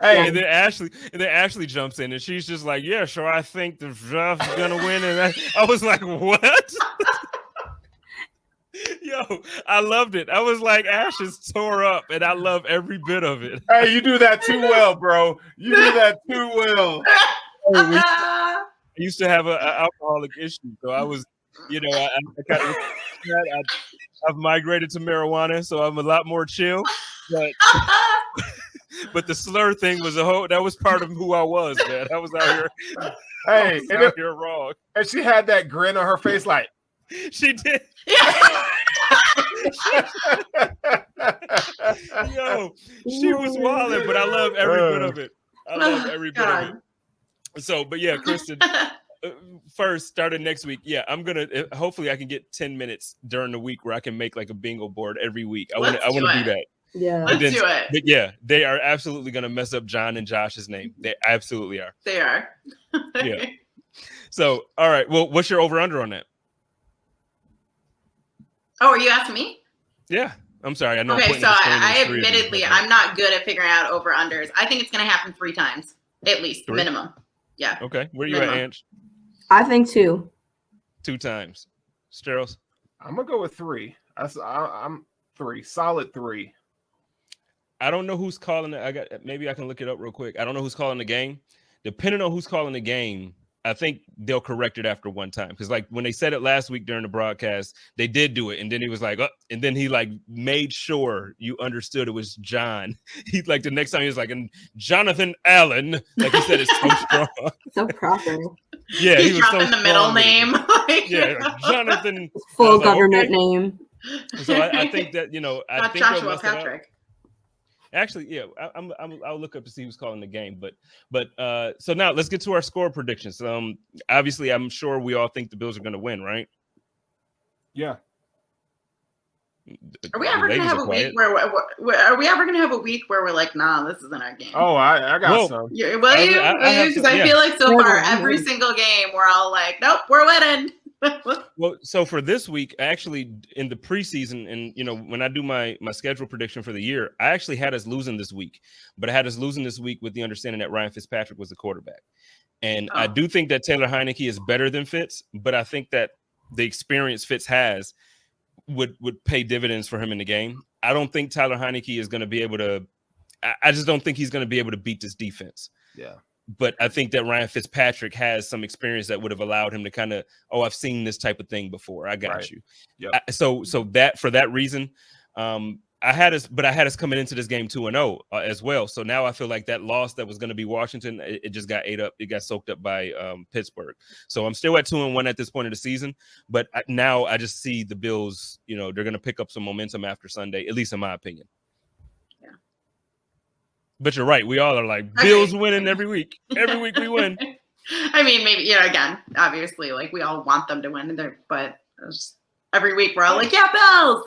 Hey, and then Ashley jumps in, and she's just like, "Yeah, sure. I think the draft's gonna win." And I was like, "What?" Yo, I loved it. I was like, Ash is tore up, and I love every bit of it. Hey, you do that too well, bro. You do that too well. I used to have an alcoholic issue, so I was, I've migrated to marijuana, so I'm a lot more chill. But the slur thing was that was part of who I was, man. I was out here, wrong. And she had that grin on her face, like she did. Yo, she was wilding, but I love every bit of it. I love every bit of it. So, but yeah, Kristen, first, starting next week. Yeah, I'm gonna. Hopefully, I can get 10 minutes during the week where I can make like a bingo board every week. I want to do that. Yeah, let's do it. But yeah, they are absolutely gonna mess up John and Josh's name. They absolutely are. They are. Yeah. So, all right. Well, what's your over/under on that? Oh, are you asking me? Yeah. I'm sorry. I know. Okay, so I admittedly, I'm not good at figuring out over/unders. I think it's going to happen 3 times, at least, minimum. Yeah. Okay. Where are you at, Ange? I think 2. 2 times. Steros? I'm going to go with 3. I'm 3. Solid 3. I don't know who's calling it. Maybe I can look it up real quick. I don't know who's calling the game. Depending on who's calling the game, I think they'll correct it after one time. Because like when they said it last week during the broadcast, they did do it. And then he was like, oh, and then he like made sure you understood it was John. He like the next time he was like, and Jonathan Allen, like he said, it's so strong. So proper. Yeah. He's dropping the middle name. Yeah. Like Jonathan. Full government name. So I think that, I think Joshua Patrick. Actually, yeah, I'll look up to see who's calling the game. But so now let's get to our score predictions. Obviously, I'm sure we all think the Bills are going to win, right? Yeah. Are we ever going to have a week where we're like, nah, this isn't our game? Oh, I got some. Will you? Because I feel like so far every single game we're all like, nope, we're winning. Well, so for this week, actually in the preseason, and when I do my schedule prediction for the year, I actually had us losing this week, but I had us losing this week with the understanding that Ryan Fitzpatrick was the quarterback. And I do think that Taylor Heineke is better than Fitz, but I think that the experience Fitz has would pay dividends for him in the game. I don't think Tyler Heineke is going to be able to. I just don't think he's going to be able to beat this defense. Yeah. But I think that Ryan Fitzpatrick has some experience that would have allowed him to kind of, I've seen this type of thing before. I got you. Yep. So that for that reason, I had us coming into this game 2-0 as well. So now I feel like that loss that was going to be Washington, it just got ate up. It got soaked up by Pittsburgh. So I'm still at 2-1 at this point of the season. But now I just see the Bills, they're going to pick up some momentum after Sunday, at least in my opinion. Yeah. But you're right. We all are like, Bills winning every week. Every week we win. I mean, maybe, again, obviously, like we all want them to win, but every week we're all like, yeah, Bills.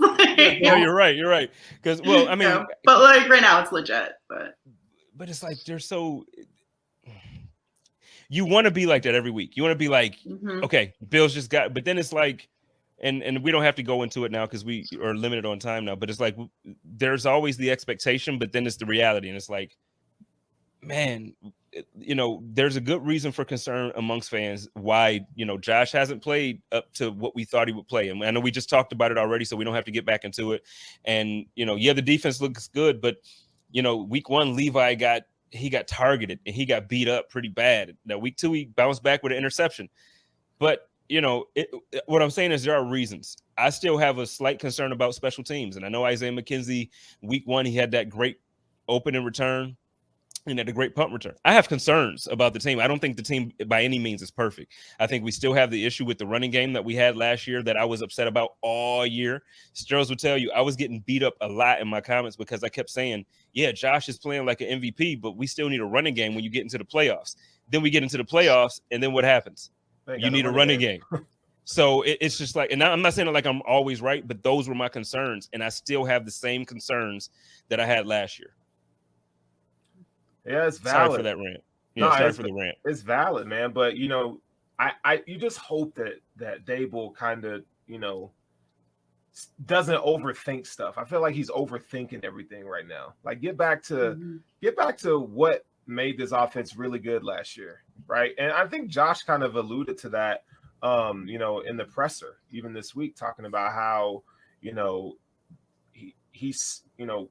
No, you're right. You're right. Because, well, I mean, but like right now it's legit. But it's like they're so. You want to be like that every week. You want to be like, okay, Bills just got. But then it's like, and we don't have to go into it now because we are limited on time now. But it's like there's always the expectation, but then it's the reality, and it's like, man, there's a good reason for concern amongst fans why, Josh hasn't played up to what we thought he would play. And I know we just talked about it already, so we don't have to get back into it. And, the defense looks good, but, week 1, Levi got targeted and he got beat up pretty bad. Now, week 2, he bounced back with an interception. But, what I'm saying is there are reasons. I still have a slight concern about special teams. And I know Isaiah McKenzie, week 1, he had that great opening return. And at a great punt return. I have concerns about the team. I don't think the team by any means is perfect. I think we still have the issue with the running game that we had last year that I was upset about all year. Strohs would tell you I was getting beat up a lot in my comments because I kept saying, yeah, Josh is playing like an MVP, but we still need a running game when you get into the playoffs. Then we get into the playoffs, and then what happens? You need a running game. So it's just like, and I'm not saying it like I'm always right, but those were my concerns, and I still have the same concerns that I had last year. Yeah, it's valid. Sorry for that rant. Yeah, sorry for the rant. It's valid, man. But I you just hope that Dable kind of doesn't overthink stuff. I feel like he's overthinking everything right now. Like get back to what made this offense really good last year, right? And I think Josh kind of alluded to that, in the presser even this week, talking about how he's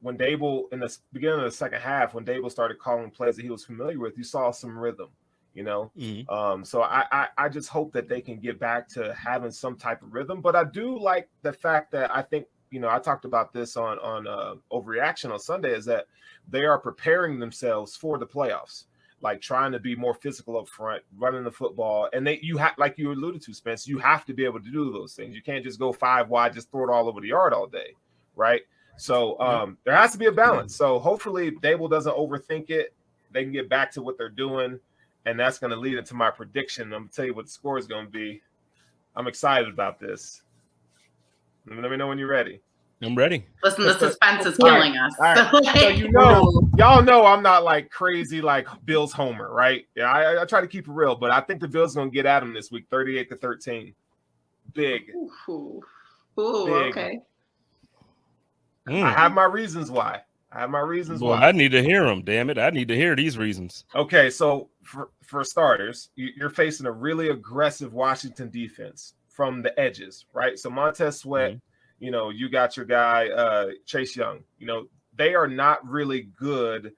when Dable in the beginning of the second half, when Dable started calling plays that he was familiar with, you saw some rhythm, So I just hope that they can get back to having some type of rhythm. But I do like the fact that I think, I talked about this on Overreaction on Sunday, is that they are preparing themselves for the playoffs, like trying to be more physical up front, running the football. And you have, like you alluded to, Spence, you have to be able to do those things. You can't just go 5 wide, just throw it all over the yard all day, right? So there has to be a balance. So hopefully Dable doesn't overthink it. They can get back to what they're doing, and that's going to lead into my prediction. I'm going to tell you what the score is going to be. I'm excited about this. Let me know when you're ready. I'm ready. Listen, the suspense is killing us. All right. So y'all know I'm not like crazy like Bills homer, right? Yeah, I try to keep it real, but I think the Bills are going to get at them this week, 38-13. Big. Ooh, big. Okay. I have my reasons why. Why. I need to hear them. Damn it. I need to hear these reasons. Okay, so for starters, you're facing a really aggressive Washington defense from the edges, right? So Montez Sweat, you got your guy, Chase Young. They are not really good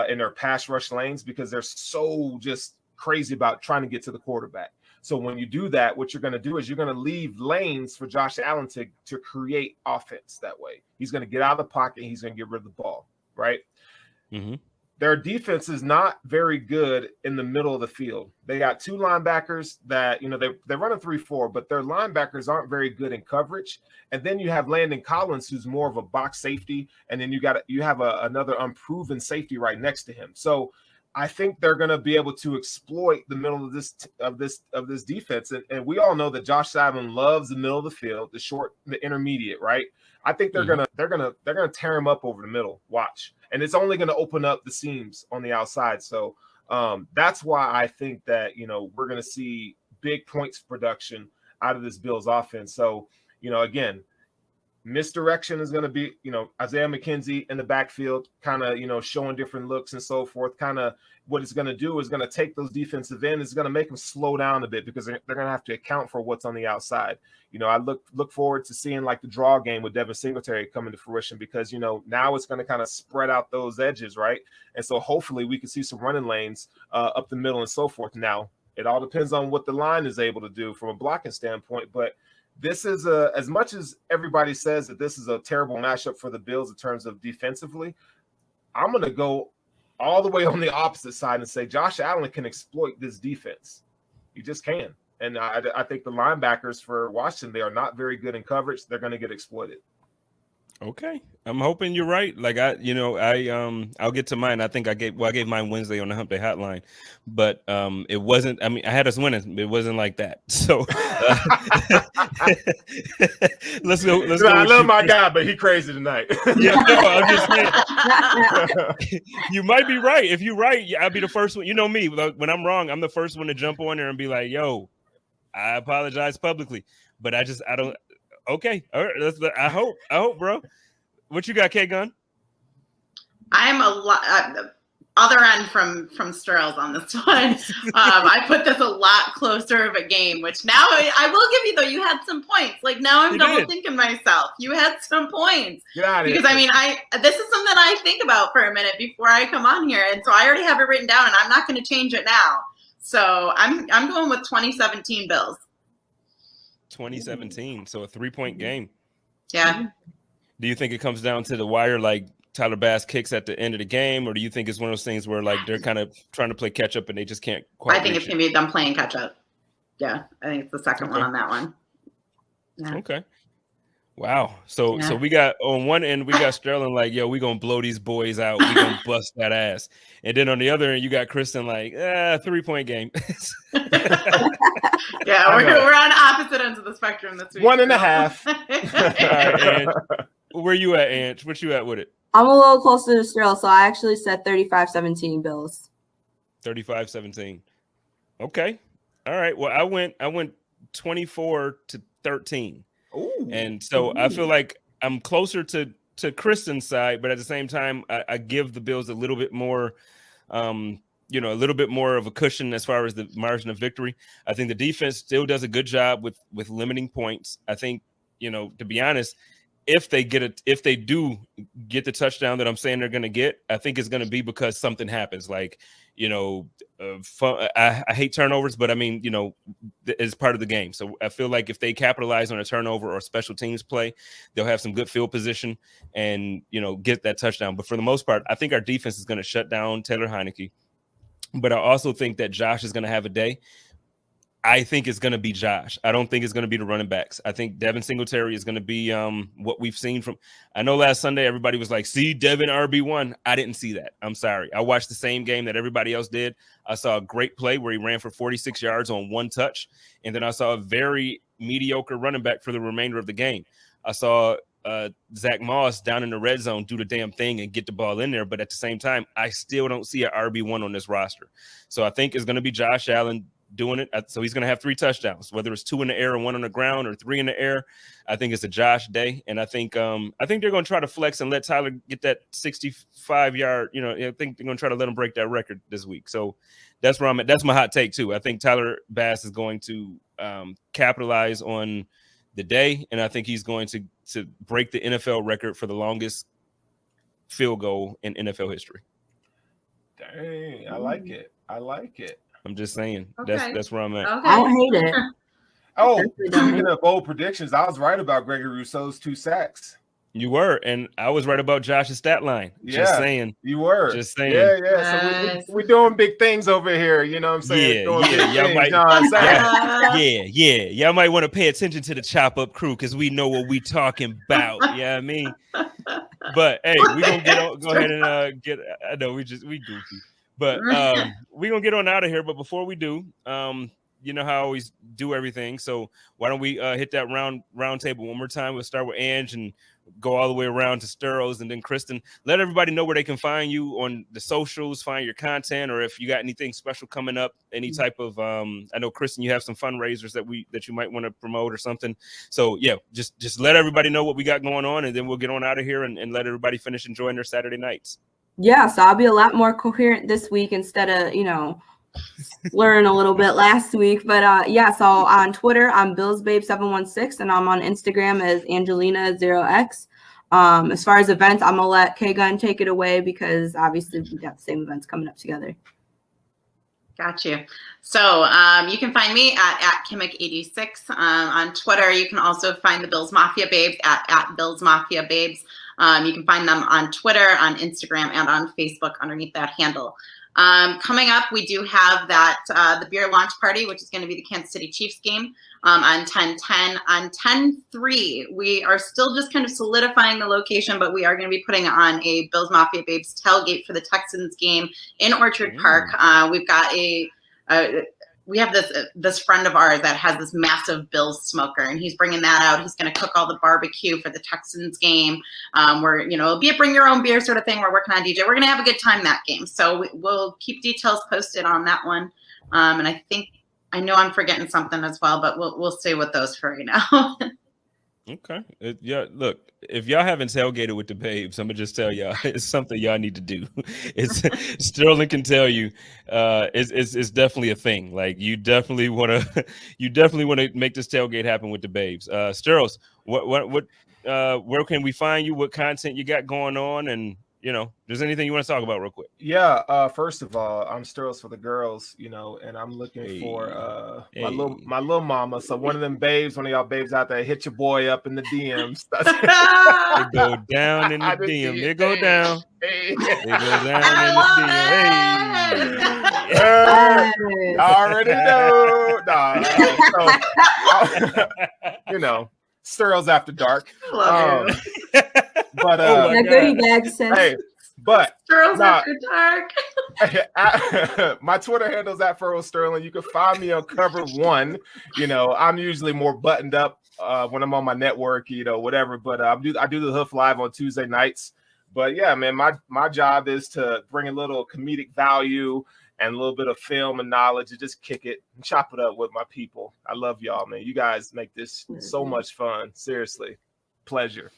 in their pass rush lanes because they're so just crazy about trying to get to the quarterback. So when you do that, what you're going to do is you're going to leave lanes for Josh Allen to create offense that way. He's going to get out of the pocket. He's going to get rid of the ball, right? Mm-hmm. Their defense is not very good in the middle of the field. They got 2 linebackers that, they're running 3-4, but their linebackers aren't very good in coverage. And then you have Landon Collins, who's more of a box safety. And then you have another unproven safety right next to him. So I think they're going to be able to exploit the middle of this defense, and we all know that Josh Allen loves the middle of the field, the short, the intermediate, right? I think they're gonna tear him up over the middle. Watch, and it's only going to open up the seams on the outside. So that's why I think that we're going to see big points production out of this Bills offense. So again, misdirection is going to be, Isaiah McKenzie in the backfield, kind of, showing different looks and so forth. Kind of what it's going to do is going to take those defensive ends. It's going to make them slow down a bit because they're going to have to account for what's on the outside. I look forward to seeing like the draw game with Devin Singletary coming to fruition because, now it's going to kind of spread out those edges, right? And so hopefully we can see some running lanes up the middle and so forth. Now, it all depends on what the line is able to do from a blocking standpoint, but this is as much as everybody says that this is a terrible matchup for the Bills in terms of defensively, I'm going to go all the way on the opposite side and say Josh Allen can exploit this defense. He just can. And I think the linebackers for Washington, they are not very good in coverage. They're going to get exploited. Okay. I'm hoping you're right. Like I'll get to mine. I think I gave mine Wednesday on the Hump Day Hotline, but it wasn't, I had us winning. It wasn't like that. So let's go. I love my guy, but he crazy tonight. Yeah, no, I'm just saying. You might be right. If you're right, I'll be the first one. You know me, when I'm wrong, I'm the first one to jump on there and be like, yo, I apologize publicly, but I don't. Okay. All right. I hope, bro. What you got, K-Gun? I'm a lot other end from Sterls on this one. I put this a lot closer of a game, which now I will give you, though, you had some points. Like now I'm double thinking myself. You had some points. Because this is something I think about for a minute before I come on here. And so I already have it written down and I'm not going to change it now. So I'm going with 2017 Bills. 2017, so a 3-point game. Yeah. Do you think it comes down to the wire, like Tyler Bass kicks at the end of the game, or do you think it's one of those things where like they're kind of trying to play catch up and they just can't quite? I think it's gonna be them playing catch up. Yeah, I think it's the second one on that one. Yeah. Okay. Wow. So we got on one end we got Sterling like, yo, we gonna blow these boys out. We gonna bust that ass. And then on the other end you got Kristen like, 3-point game. Yeah, we're on opposite ends of the spectrum this week. 1.5. Right, where you at, Ange? What you at with it? I'm a little closer to Sterling, so I actually said 35-17 Bills. 35-17. Okay. All right. Well, I went 24-13. Ooh. And so I feel like I'm closer to Kristen's side, but at the same time, I give the Bills a little bit more, a little bit more of a cushion as far as the margin of victory. I think the defense still does a good job with limiting points. I think, to be honest, if they do get the touchdown that I'm saying they're going to get, I think it's going to be because something happens. Like, I hate turnovers, but it's part of the game. So I feel like if they capitalize on a turnover or special teams play, they'll have some good field position and, get that touchdown. But for the most part, I think our defense is going to shut down Taylor Heineke. But I also think that Josh is going to have a day. I think it's going to be Josh. I don't think it's going to be the running backs. I think Devin Singletary is going to be what we've seen from. I know last Sunday everybody was like, see Devin RB1. I didn't see that. I'm sorry. I watched the same game that everybody else did. I saw a great play where he ran for 46 yards on one touch. And then I saw a very mediocre running back for the remainder of the game. I saw Zach Moss down in the red zone do the damn thing and get the ball in there. But at the same time, I still don't see an RB1 on this roster. So I think it's going to be Josh Allen doing it. So he's going to have 3 touchdowns, whether it's 2 in the air and 1 on the ground or 3 in the air. I think it's a Josh day. And I think they're going to try to flex and let Tyler get that 65-yard, I think they're going to try to let him break that record this week. So that's where I'm at. That's my hot take too. I think Tyler Bass is going to capitalize on the day. And I think he's going to break the NFL record for the longest field goal in NFL history. Dang, I like it. I'm just saying. Okay. That's where I'm at. Okay. I don't hate it. Oh, speaking of bold predictions, I was right about Gregory Rousseau's 2 sacks. You were, and I was right about Josh's stat line. Yeah, just saying. You were. Just saying. Yeah. So we're doing big things over here. You know what I'm saying? Yeah. Y'all might want to pay attention to the Chop Up crew because we know what we talking about. Yeah, what I mean. But hey, we gonna go ahead and get. I know we goofy. But we're gonna get on out of here. But before we do, you know how I always do everything. So why don't we hit that round table one more time? We'll start with Ange and go all the way around to Sturros and then Kristen. Let everybody know where they can find you on the socials, find your content, or if you got anything special coming up, any type of I know Kristen, you have some fundraisers that you might want to promote or something. So yeah, just let everybody know what we got going on, and then we'll get on out of here and let everybody finish enjoying their Saturday nights. Yeah, so I'll be a lot more coherent this week instead of, slurring a little bit last week. But yeah, so on Twitter, I'm BillsBabe716, and I'm on Instagram as Angelina0x. As far as events, I'm gonna let K-Gun take it away because obviously we got the same events coming up together. Got you. So you can find me at Kimmick86 on Twitter. You can also find the Bills Mafia Babes at Bills Mafia Babes. You can find them on Twitter, on Instagram, and on Facebook underneath that handle. Coming up, we do have that the beer launch party, which is going to be the Kansas City Chiefs game on 10/10. On 10/3, we are still just kind of solidifying the location, but we are going to be putting on a Bills Mafia Babes tailgate for the Texans game in Orchard Park. We've got we have this friend of ours that has this massive Bills smoker, and he's bringing that out. He's going to cook all the barbecue for the Texans game. It'll be a bring your own beer sort of thing. We're working on DJ. We're going to have a good time that game. So we'll keep details posted on that one. And I know I'm forgetting something as well, but we'll stay with those for right now. Okay. Yeah. Look, if y'all haven't tailgated with the babes, I'm gonna just tell y'all it's something y'all need to do. It's Sterling can tell you, it's definitely a thing. Like you definitely want to make this tailgate happen with the babes. Sterling, where can we find you? What content you got going on? And there's anything you want to talk about real quick? Yeah. First of all, I'm Sterling for the girls, and I'm looking for my little mama. So one of them babes, one of y'all babes out there, hit your boy up in the DMs. They go down in the DM. They go down. They go down in the DM. Hey. I already know. Sterling's after dark. But goodie bag says. Hey, but Sterling's after dark. My Twitter handle's at Furrow Sterling. You can find me on Cover One. I'm usually more buttoned up when I'm on my network, whatever. But I do the Hoof Live on Tuesday nights. But yeah, man, my job is to bring a little comedic value and a little bit of film and knowledge and just kick it and chop it up with my people. I love y'all, man. You guys make this so much fun. Seriously. Pleasure.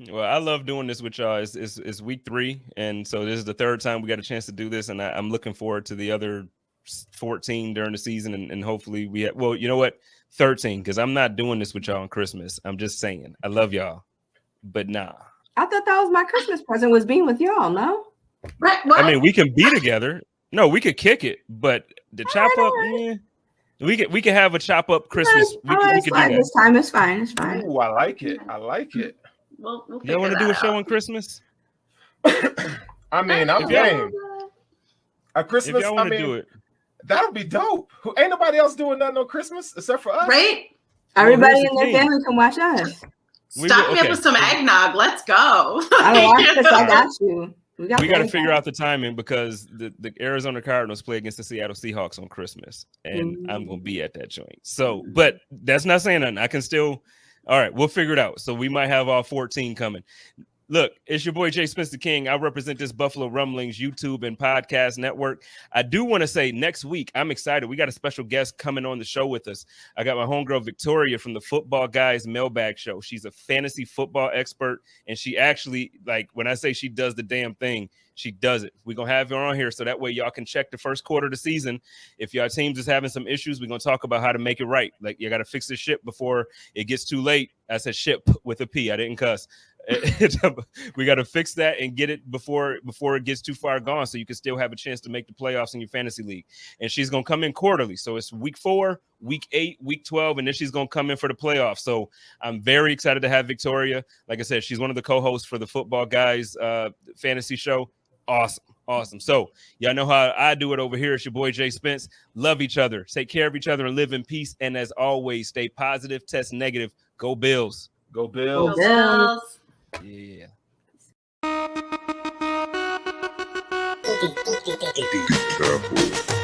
Well, I love doing this with y'all. It's week 3, and so this is the third time we got a chance to do this, and I'm looking forward to the other 14 during the season, and hopefully we have, 13, because I'm not doing this with y'all on Christmas. I'm just saying, I love y'all, but nah. I thought that was my Christmas present, was being with y'all, no? Right, what? I mean, we can be together. No, we could kick it, but the chop up, we could have a chop up Christmas. We could do that. This time it's fine. It's fine. Ooh, I like it. We'll y'all want to do a show on Christmas? I mean, I'm game. A Christmas, if y'all want to do it, that'll be dope. Ain't nobody else doing nothing on Christmas except for us, right? Everybody in their family can watch us. Stock me up with some eggnog. Let's go. I got you. We got to figure out the timing because the Arizona Cardinals play against the Seattle Seahawks on Christmas, and I'm going to be at that joint. So, but that's not saying nothing. I can still. All right, we'll figure it out. So we might have all 14 coming. Look, it's your boy Jay Spence the King. I represent this Buffalo Rumblings YouTube and podcast network. I do want to say next week, I'm excited. We got a special guest coming on the show with us. I got my homegirl Victoria from the Football Guys Mailbag Show. She's a fantasy football expert, and she actually, like, when I say she does the damn thing, she does it. We're going to have her on here so that way y'all can check the first quarter of the season. If your team's is having some issues, we're going to talk about how to make it right. Like, you got to fix this shit before it gets too late. I said ship with a P. I didn't cuss. We got to fix that and get it before it gets too far gone so you can still have a chance to make the playoffs in your fantasy league. And she's going to come in quarterly. So it's week 4, week 8, week 12, and then she's going to come in for the playoffs. So I'm very excited to have Victoria. Like I said, she's one of the co-hosts for the Football Guys fantasy show. Awesome. So y'all know how I do it over here. It's your boy Jay Spence. Love each other. Take care of each other and live in peace. And as always, stay positive, test negative. Go Bills. Go Bills. Go Bills. Yeah. Untitled Chapter.